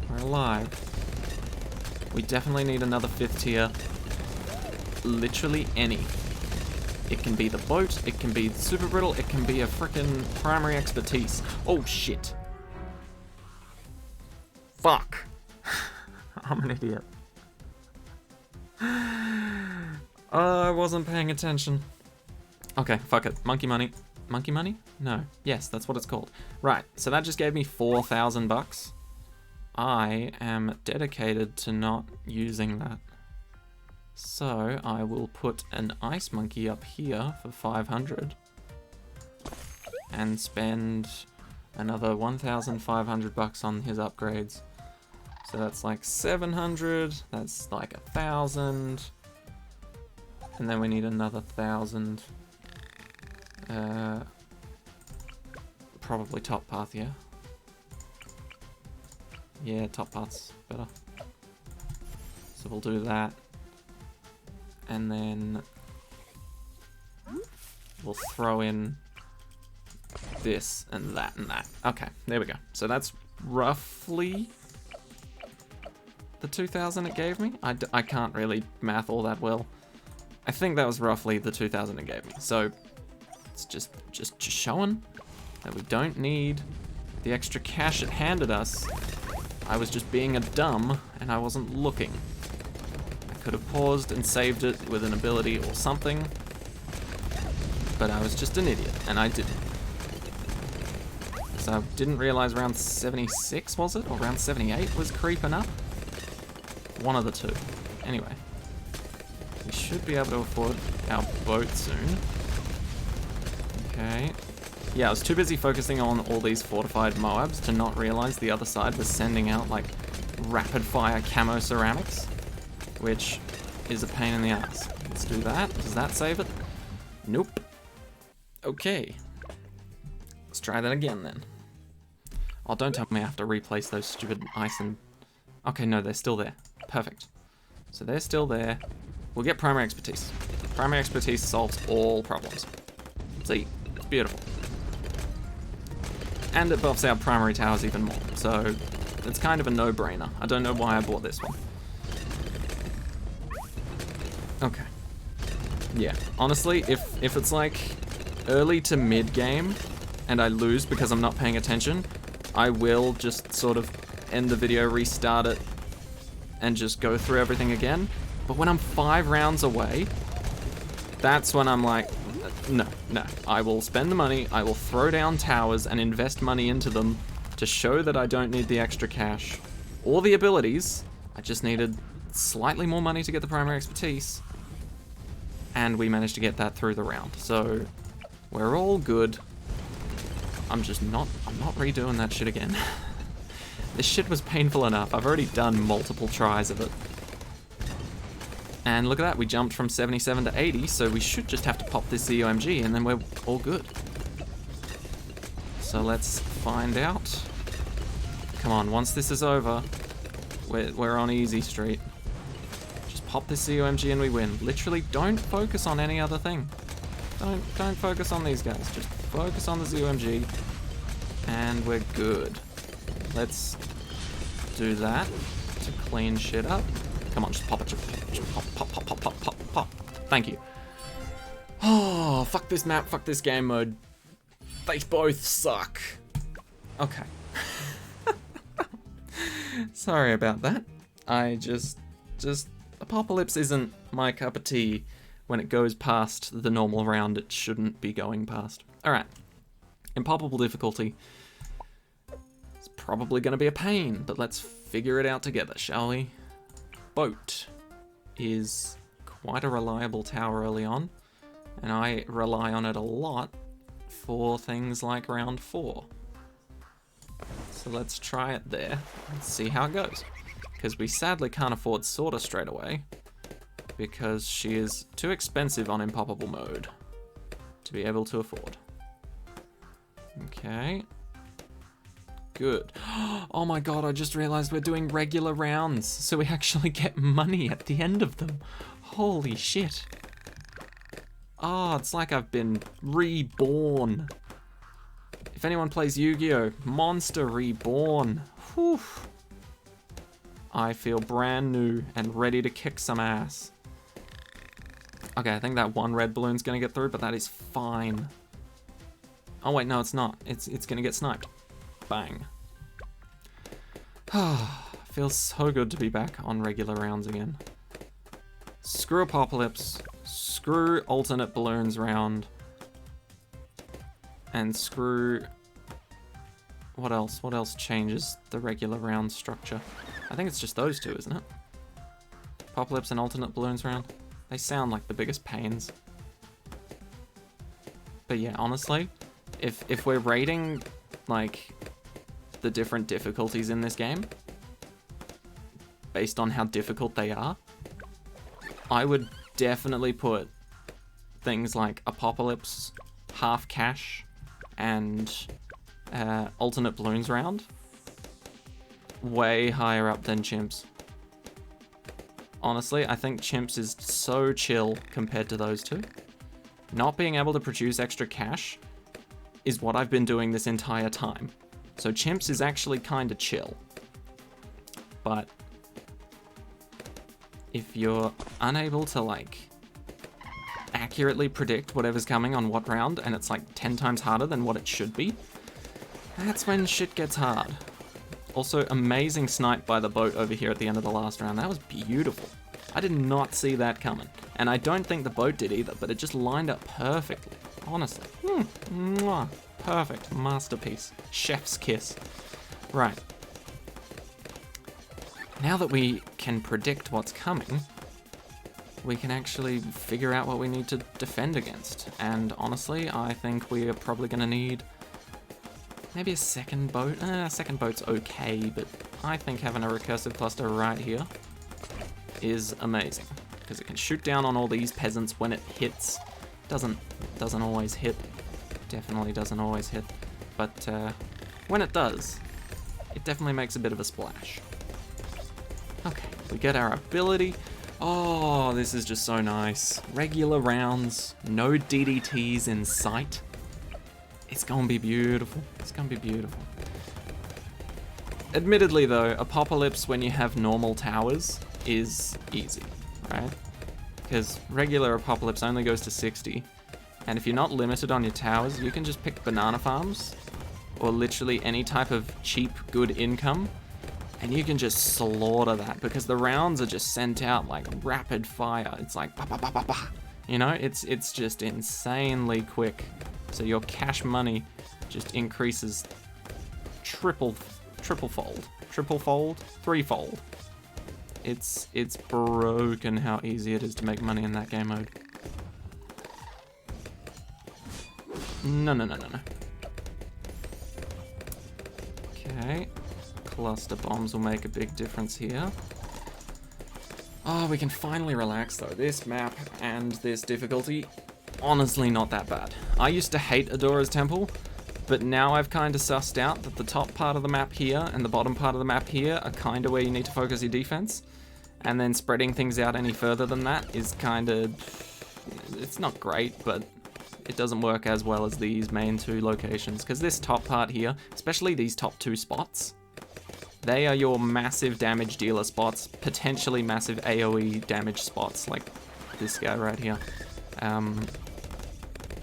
we're alive. We definitely need another 5th tier. Literally any. It can be the boat, it can be super brittle, it can be a frickin' primary expertise. Oh shit. Fuck. I'm an idiot. I wasn't paying attention. Okay, fuck it. Monkey money. Monkey money? No. Yes, that's what it's called. Right, so that just gave me 4,000 bucks. I am dedicated to not using that. So I will put an ice monkey up here for 500 and spend another 1,500 bucks on his upgrades. So that's like 700, that's like 1,000, and then we need another 1,000. Probably top path, yeah. Yeah, top path's better. So we'll do that. And then we'll throw in this and that and that. Okay, there we go. So that's roughly the 2,000 it gave me. I can't really math all that well. I think that was roughly the 2,000 it gave me. So it's just showing that we don't need the extra cash it handed us. I was just being a dumb and I wasn't looking. I could have paused and saved it with an ability or something, but I was just an idiot and I didn't. So I didn't realize round 76, was it? Or round 78 was creeping up? One of the two. Anyway, we should be able to afford our boat soon. Okay. Yeah, I was too busy focusing on all these fortified Moabs to not realize the other side was sending out like rapid fire camo ceramics, which is a pain in the ass. Let's do that. Does that save it? Nope. Okay. Let's try that again then. Oh, don't tell me I have to replace those stupid ice and... Okay, no, they're still there. Perfect. So they're still there. We'll get primary expertise. Primary expertise solves all problems. See, it's beautiful. And it buffs our primary towers even more, so it's kind of a no-brainer. I don't know why I bought this one. Okay. Yeah, honestly, if it's like early to mid-game and I lose because I'm not paying attention, I will just sort of end the video, restart it, and just go through everything again. But when I'm 5 rounds away, that's when I'm like, no. I will spend the money, I will throw down towers and invest money into them to show that I don't need the extra cash or the abilities. I just needed slightly more money to get the primary expertise. And we managed to get that through the round. So we're all good. I'm not redoing that shit again. This shit was painful enough. I've already done multiple tries of it. And look at that, we jumped from 77 to 80, so we should just have to pop this ZOMG and then we're all good. So let's find out. Come on, once this is over, we're on easy street. Just pop this ZOMG and we win. Literally, don't focus on any other thing. Don't focus on these guys, just focus on the ZOMG and we're good. Let's do that to clean shit up. Come on, just pop it, just pop. Thank you. Oh, fuck this map, fuck this game mode. They both suck. Okay. Sorry about that. I just Apocalypse isn't my cup of tea when it goes past the normal round it shouldn't be going past. Alright. Impalpable difficulty. It's probably gonna be a pain, but let's figure it out together, shall we? Boat is quite a reliable tower early on, and I rely on it a lot for things like round 4. So let's try it there and see how it goes. Because we sadly can't afford Sorter straight away, because she is too expensive on impalpable mode to be able to afford. Okay. Good. Oh my god, I just realized we're doing regular rounds, so we actually get money at the end of them. Holy shit. Oh, it's like I've been reborn. If anyone plays Yu-Gi-Oh! Monster Reborn. Whew. I feel brand new and ready to kick some ass. Okay, I think that one red balloon's gonna get through, but that is fine. Oh wait, no, it's not. It's gonna get sniped. Bang. Feels so good to be back on regular rounds again. Screw Apocalypse, screw alternate balloons round, and screw... What else? What else changes the regular round structure? I think it's just those two, isn't it? Apocalypse and alternate balloons round. They sound like the biggest pains. But yeah, honestly, if we're rating, like, the different difficulties in this game, based on how difficult they are, I would definitely put things like Apocalypse, Half Cash, and alternate balloons round way higher up than Chimps. Honestly, I think Chimps is so chill compared to those two. Not being able to produce extra cash is what I've been doing this entire time. So Chimps is actually kind of chill. But if you're unable to, like, accurately predict whatever's coming on what round, and it's like 10 times harder than what it should be, that's when shit gets hard. Also, amazing snipe by the boat over here at the end of the last round. That was beautiful. I did not see that coming. And I don't think the boat did either, but it just lined up perfectly. Honestly. Mwah. Perfect. Masterpiece. Chef's kiss. Right. Now that we can predict what's coming, we can actually figure out what we need to defend against. And honestly, I think we are probably going to need maybe a second boat. Second boat's okay, but I think having a recursive cluster right here is amazing, because it can shoot down on all these peasants when it hits. Doesn't always hit. Definitely doesn't always hit. But when it does, it definitely makes a bit of a splash. Okay, we get our ability. Oh, this is just so nice. Regular rounds, no DDTs in sight. It's gonna be beautiful. It's gonna be beautiful. Admittedly though, Apocalypse when you have normal towers is easy, right? Because regular Apocalypse only goes to 60. And if you're not limited on your towers, you can just pick banana farms or literally any type of cheap, good income, and you can just slaughter that because the rounds are just sent out like rapid fire. It's like ba ba ba ba ba. You know, it's just insanely quick. So your cash money just increases threefold. It's broken how easy it is to make money in that game mode. No. Okay. Cluster bombs will make a big difference here. Oh, we can finally relax though. This map and this difficulty, honestly not that bad. I used to hate Adora's Temple, but now I've kind of sussed out that the top part of the map here and the bottom part of the map here are kind of where you need to focus your defense. And then spreading things out any further than that is kind of... it's not great, but it doesn't work as well as these main two locations. Because this top part here, especially these top two spots, they are your massive damage dealer spots, potentially massive AoE damage spots, like this guy right here.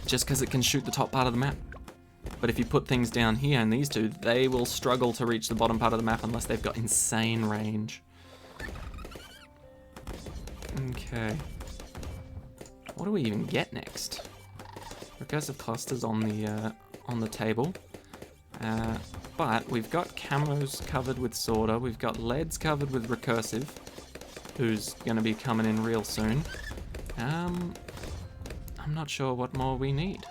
Just because it can shoot the top part of the map. But if you put things down here and these two, they will struggle to reach the bottom part of the map unless they've got insane range. Okay. What do we even get next? Recursive clusters on the table. But we've got camos covered with sorter. We've got leads covered with recursive, who's going to be coming in real soon. I'm not sure what more we need.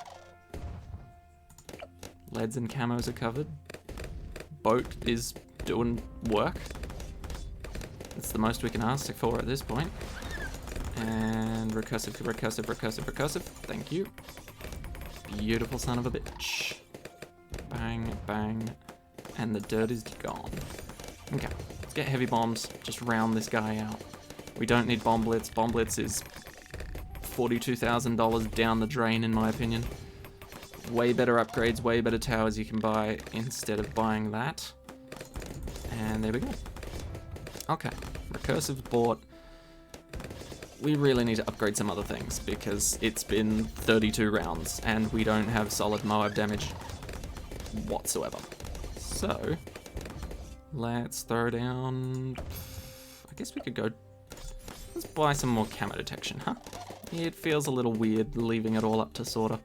Leads and camos are covered. Boat is doing work. That's the most we can ask for at this point. And recursive. Thank you. Beautiful son of a bitch. Bang, bang. And the dirt is gone. Okay, let's get heavy bombs. Just round this guy out. We don't need bomb blitz. Bomb blitz is $42,000 down the drain, in my opinion. Way better upgrades, way better towers you can buy instead of buying that. And there we go. Okay, recursive bought. We really need to upgrade some other things because it's been 32 rounds and we don't have solid Moab damage whatsoever. So, let's throw down... I guess we could go... Let's buy some more camo detection, huh? It feels a little weird leaving it all up to sorta.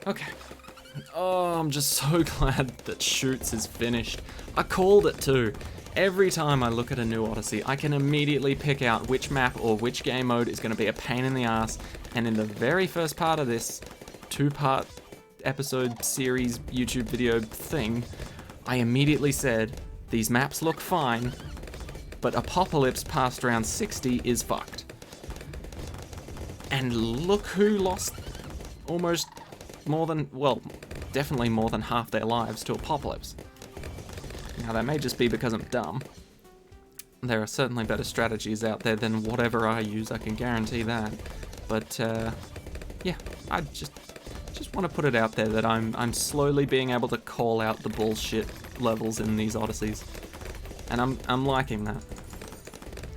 Okay. Oh, I'm just so glad that Shoots is finished. I called it too. Every time I look at a new Odyssey, I can immediately pick out which map or which game mode is going to be a pain in the ass. And in the very first part of this 2-part episode series YouTube video thing, I immediately said, these maps look fine, but Apocalypse past round 60 is fucked. And look who lost almost more than, well, definitely more than half their lives to Apocalypse. Now that may just be because I'm dumb. There are certainly better strategies out there than whatever I use, I can guarantee that. But yeah, I just want to put it out there that I'm slowly being able to call out the bullshit levels in these Odysseys. And I'm liking that.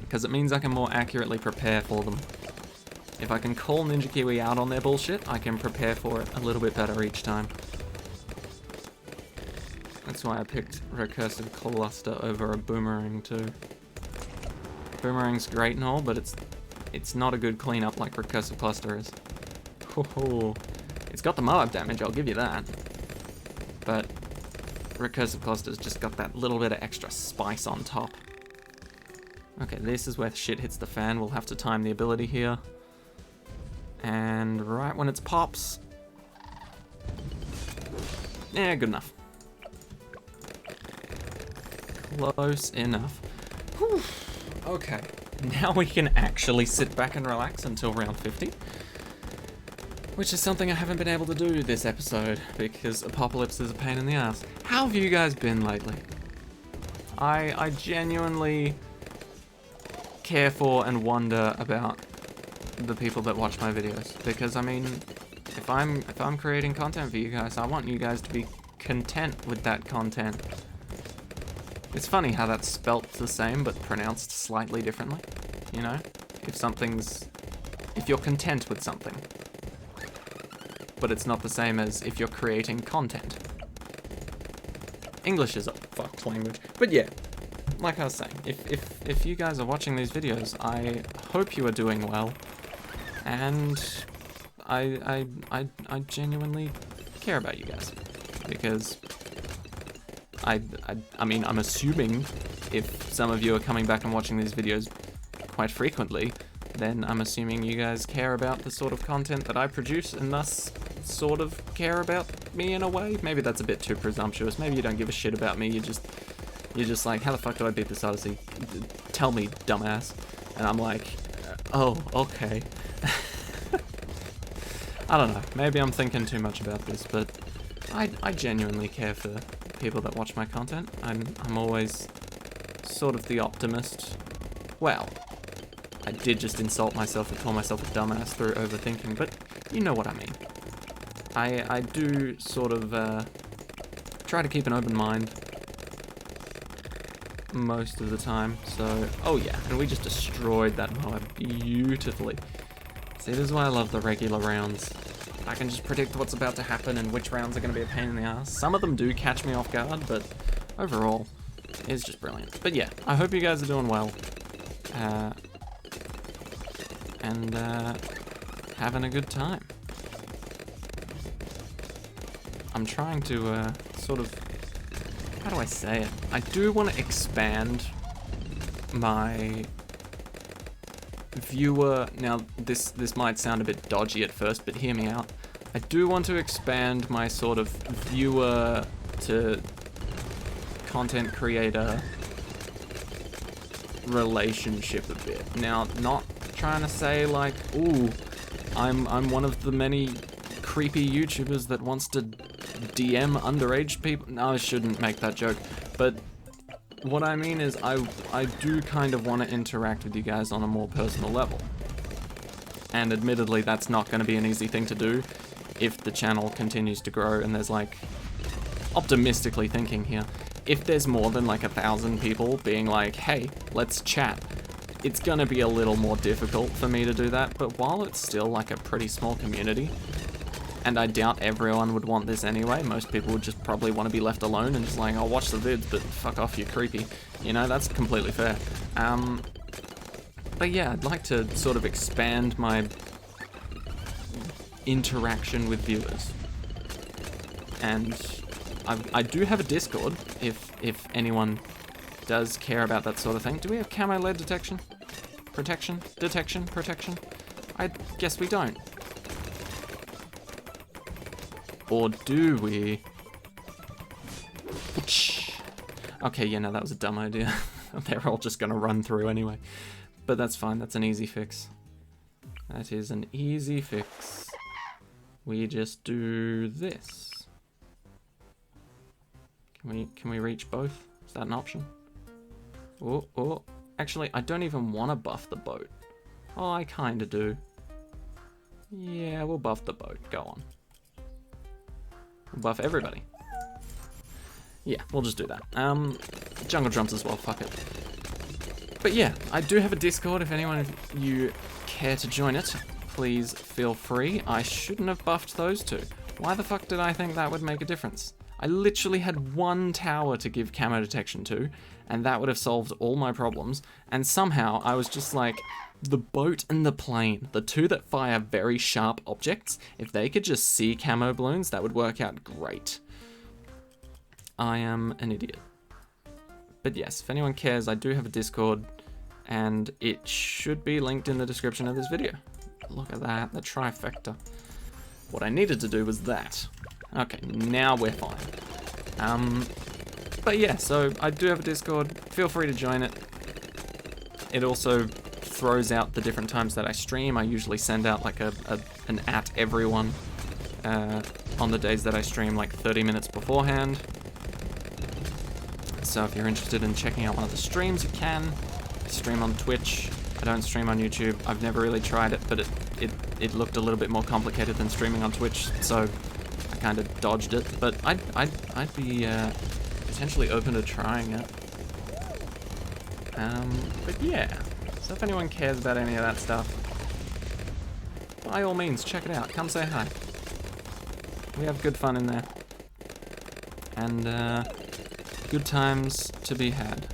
Because it means I can more accurately prepare for them. If I can call Ninja Kiwi out on their bullshit, I can prepare for it a little bit better each time. That's why I picked Recursive Cluster over a Boomerang too. Boomerang's great and all, but it's not a good cleanup like Recursive Cluster is. Ho-ho. It's got the Moab damage, I'll give you that. But Recursive Cluster's just got that little bit of extra spice on top. Okay, this is where shit hits the fan. We'll have to time the ability here. And right when it pops... Yeah, good enough. Close enough. Whew. Okay, now we can actually sit back and relax until round 50. Which is something I haven't been able to do this episode, because Apocalypse is a pain in the ass. How have you guys been lately? I genuinely care for and wonder about the people that watch my videos. Because, I mean, if I'm creating content for you guys, I want you guys to be content with that content. It's funny how that's spelt the same but pronounced slightly differently, you know? If you're content with something. But it's not the same as if you're creating content. English is a fucked language. But yeah, like I was saying, if you guys are watching these videos, I hope you are doing well. And I genuinely care about you guys. Because I mean, I'm assuming if some of you are coming back and watching these videos quite frequently, then I'm assuming you guys care about the sort of content that I produce and thus sort of care about me in a way. Maybe that's a bit too presumptuous. Maybe you don't give a shit about me. You're just like, how the fuck do I beat this Odyssey? Tell me, dumbass. And I'm like, oh, okay. I don't know. Maybe I'm thinking too much about this, but I genuinely care for people that watch my content. I'm always sort of the optimist. Well, I did just insult myself and call myself a dumbass through overthinking, but you know what I mean. I do sort of try to keep an open mind most of the time, so... Oh yeah, and we just destroyed that Moab beautifully. See, this is why I love the regular rounds. I can just predict what's about to happen and which rounds are going to be a pain in the ass. Some of them do catch me off guard, but overall, it's just brilliant. But yeah, I hope you guys are doing well. And having a good time. I'm trying to sort of... How do I say it? I do want to expand my viewer... Now, this might sound a bit dodgy at first, but hear me out. I do want to expand my sort of viewer to content creator relationship a bit. Now, not trying to say like, ooh, I'm one of the many creepy YouTubers that wants to DM underage people. No, I shouldn't make that joke. But what I mean is I do kind of want to interact with you guys on a more personal level. And admittedly, that's not going to be an easy thing to do if the channel continues to grow and there's like, optimistically thinking here, if there's more than like 1,000 people being like, hey, let's chat, it's gonna be a little more difficult for me to do that. But while it's still like a pretty small community, and I doubt everyone would want this anyway, most people would just probably want to be left alone and just like, I'll watch the vids, but fuck off, you're creepy. You know, that's completely fair. But yeah, I'd like to sort of expand my interaction with viewers. And I do have a Discord, if anyone does care about that sort of thing. Do we have camo lead detection? Protection? Detection? Protection? I guess we don't. Or do we? Okay, yeah, no, that was a dumb idea. They're all just gonna run through anyway. But that's fine, that's an easy fix. That is an easy fix. We just do this. Can we reach both? Is that an option? Oh, actually, I don't even want to buff the boat. Oh, I kinda do. Yeah, we'll buff the boat, go on. We'll buff everybody. Yeah, we'll just do that. Jungle drums as well, fuck it. But yeah, I do have a Discord. If anyone of you care to join it, please feel free. I shouldn't have buffed those two. Why the fuck did I think that would make a difference? I literally had one tower to give camo detection to, and that would have solved all my problems, and somehow I was just like, the boat and the plane, the two that fire very sharp objects, if they could just see camo balloons, that would work out great. I am an idiot. But yes, if anyone cares, I do have a Discord, and it should be linked in the description of this video. Look at that, the trifecta. What I needed to do was that. Okay, now we're fine. But yeah, so I do have a Discord. Feel free to join it. It also throws out the different times that I stream. I usually send out like an at everyone on the days that I stream, like 30 minutes beforehand. So if you're interested in checking out one of the streams, you can. I stream on Twitch. I don't stream on YouTube. I've never really tried it, but it looked a little bit more complicated than streaming on Twitch, so I kind of dodged it. But I'd be potentially open to trying it. But yeah. So if anyone cares about any of that stuff, by all means, check it out. Come say hi. We have good fun in there. And good times to be had.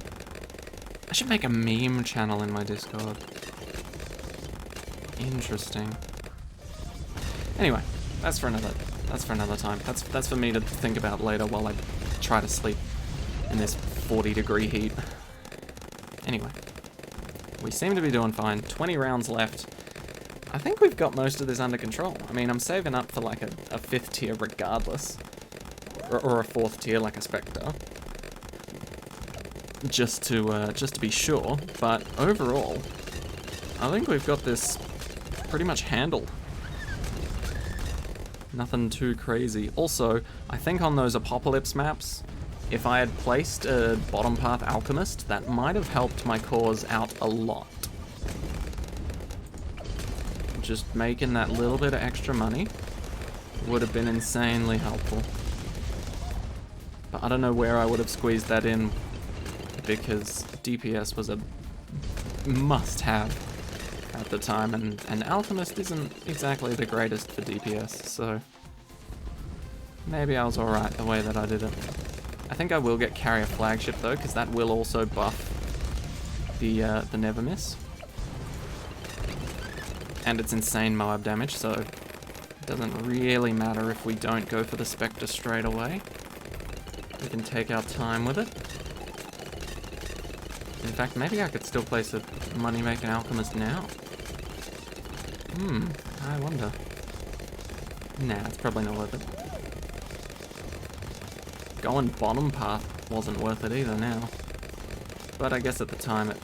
I should make a meme channel in my Discord. Interesting. Anyway, that's for another time. That's for me to think about later while I try to sleep in this 40-degree heat. Anyway, we seem to be doing fine. 20 rounds left. I think we've got most of this under control. I mean, I'm saving up for like a 5th tier regardless. Or a 4th tier like a Spectre. Just to be sure, but overall, I think we've got this pretty much handled. Nothing too crazy. Also, I think on those Apocalypse maps, if I had placed a bottom path Alchemist, that might have helped my cause out a lot. Just making that little bit of extra money would have been insanely helpful. But I don't know where I would have squeezed that in, because DPS was a must-have at the time, and Alchemist isn't exactly the greatest for DPS, so maybe I was alright the way that I did it. I think I will get Carrier Flagship though, because that will also buff the Never Miss. And it's insane Moab damage, so it doesn't really matter if we don't go for the Spectre straight away. We can take our time with it. In fact, maybe I could still place a money-making Alchemist now. I wonder. Nah, it's probably not worth it. Going bottom path wasn't worth it either now. But I guess at the time it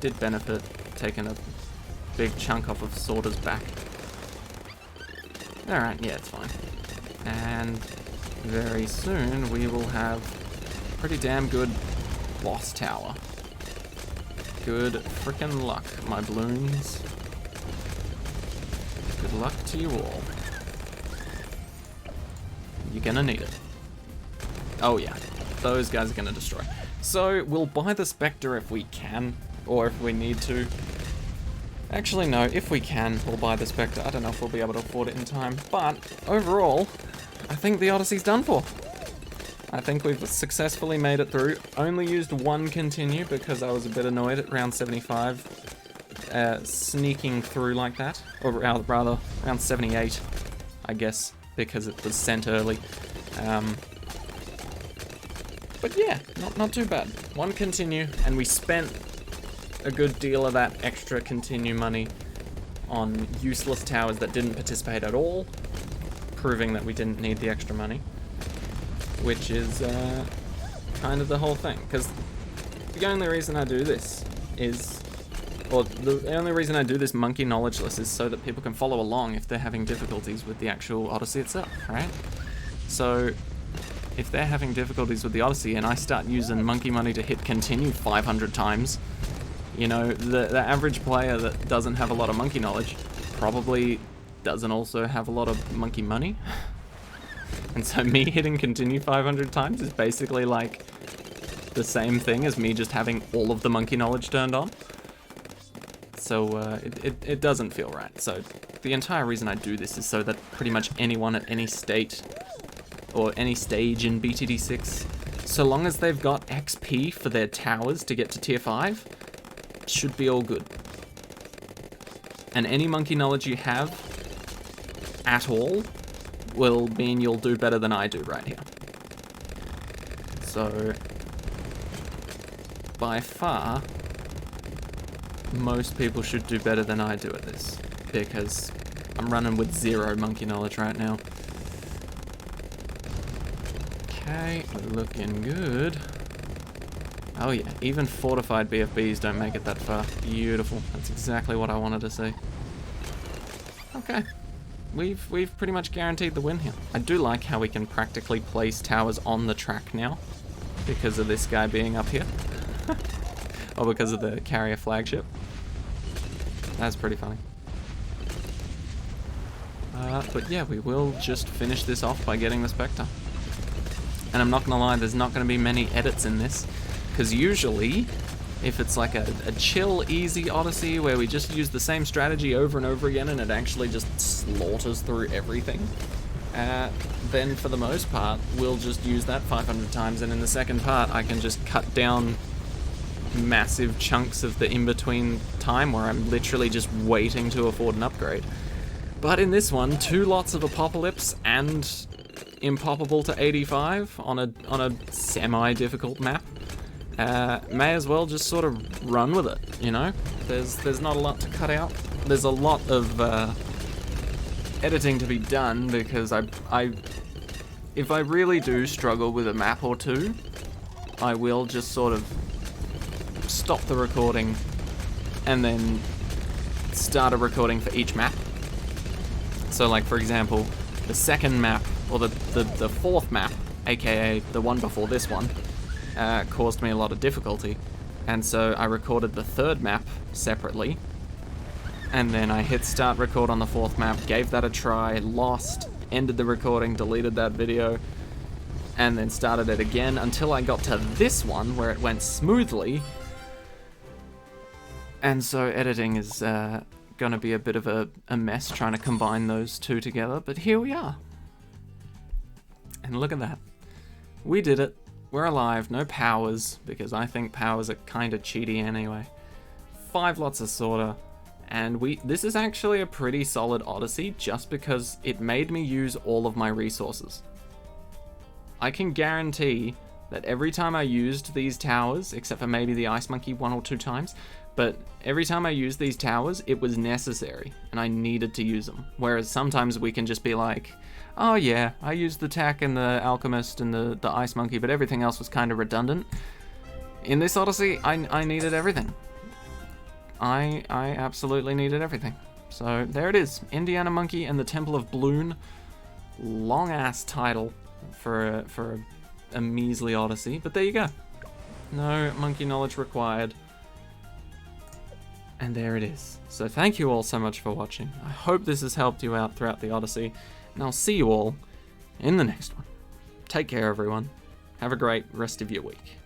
did benefit taking a big chunk off of Sorter's back. Alright, yeah, it's fine. And very soon we will have pretty damn good boss tower. Good frickin' luck, my balloons. Good luck to you all. You're gonna need it. Oh yeah, those guys are gonna destroy. So we'll buy the Spectre if we can, or if we need to. Actually no, if we can, we'll buy the Spectre. I don't know if we'll be able to afford it in time, but overall, I think the Odyssey's done for. I think we've successfully made it through. Only used one continue because I was a bit annoyed at round 75, sneaking through like that, or rather round 78, I guess, because it was sent early. But yeah, not too bad. One continue, and we spent a good deal of that extra continue money on useless towers that didn't participate at all, proving that we didn't need the extra money, which is kind of the whole thing. Because the only reason I do this is, or the only reason I do this monkey knowledge list is so that people can follow along if they're having difficulties with the actual Odyssey itself, right? So if they're having difficulties with the Odyssey and I start using monkey money to hit continue 500 times, you know, the average player that doesn't have a lot of monkey knowledge probably doesn't also have a lot of monkey money. And so me hitting continue 500 times is basically like the same thing as me just having all of the monkey knowledge turned on. So it doesn't feel right. So the entire reason I do this is so that pretty much anyone at any state or any stage in BTD6, so long as they've got XP for their towers to get to tier 5, should be all good. And any monkey knowledge you have at all will mean you'll do better than I do right here. So by far, most people should do better than I do at this, because I'm running with 0 monkey knowledge right now. Okay, looking good. Oh yeah, even fortified BFBs don't make it that far. Beautiful. That's exactly what I wanted to see. Okay. We've pretty much guaranteed the win here. I do like how we can practically place towers on the track now because of this guy being up here. Or because of the carrier flagship. That's pretty funny. But yeah, we will just finish this off by getting the Spectre. And I'm not gonna lie, there's not gonna be many edits in this, because usually, if it's like a chill, easy Odyssey where we just use the same strategy over and over again and it actually just slaughters through everything, then for the most part, we'll just use that 500 times, and in the second part, I can just cut down massive chunks of the in-between time where I'm literally just waiting to afford an upgrade. But in this one, 2 lots of Apocalypse and Impoppable to 85 on a semi-difficult map. May as well just sort of run with it, you know? There's not a lot to cut out. There's a lot of editing to be done because if I really do struggle with a map or two, I will just sort of stop the recording and then start a recording for each map. So like for example, the second map, or the 4th map, aka the one before this one, caused me a lot of difficulty, and so I recorded the 3rd map separately, and then I hit start record on the 4th map, gave that a try, lost, ended the recording, deleted that video, and then started it again until I got to this one where it went smoothly. And so editing is gonna be a bit of a mess trying to combine those two together, but here we are. And look at that. We did it. We're alive. No powers, because I think powers are kind of cheaty anyway. 5 lots of sorter. And this is actually a pretty solid Odyssey just because it made me use all of my resources. I can guarantee that every time I used these towers, except for maybe the Ice Monkey 1 or 2 times, but every time I used these towers, it was necessary, and I needed to use them. Whereas sometimes we can just be like, oh yeah, I used the Tack and the Alchemist and the Ice Monkey, but everything else was kind of redundant. In this Odyssey, I needed everything. I absolutely needed everything. So there it is, Indiana Monkey and the Temple of Bloon. long-ass title for a measly Odyssey, but there you go. No monkey knowledge required. And there it is. So thank you all so much for watching. I hope this has helped you out throughout the Odyssey, and I'll see you all in the next one. Take care, everyone. Have a great rest of your week.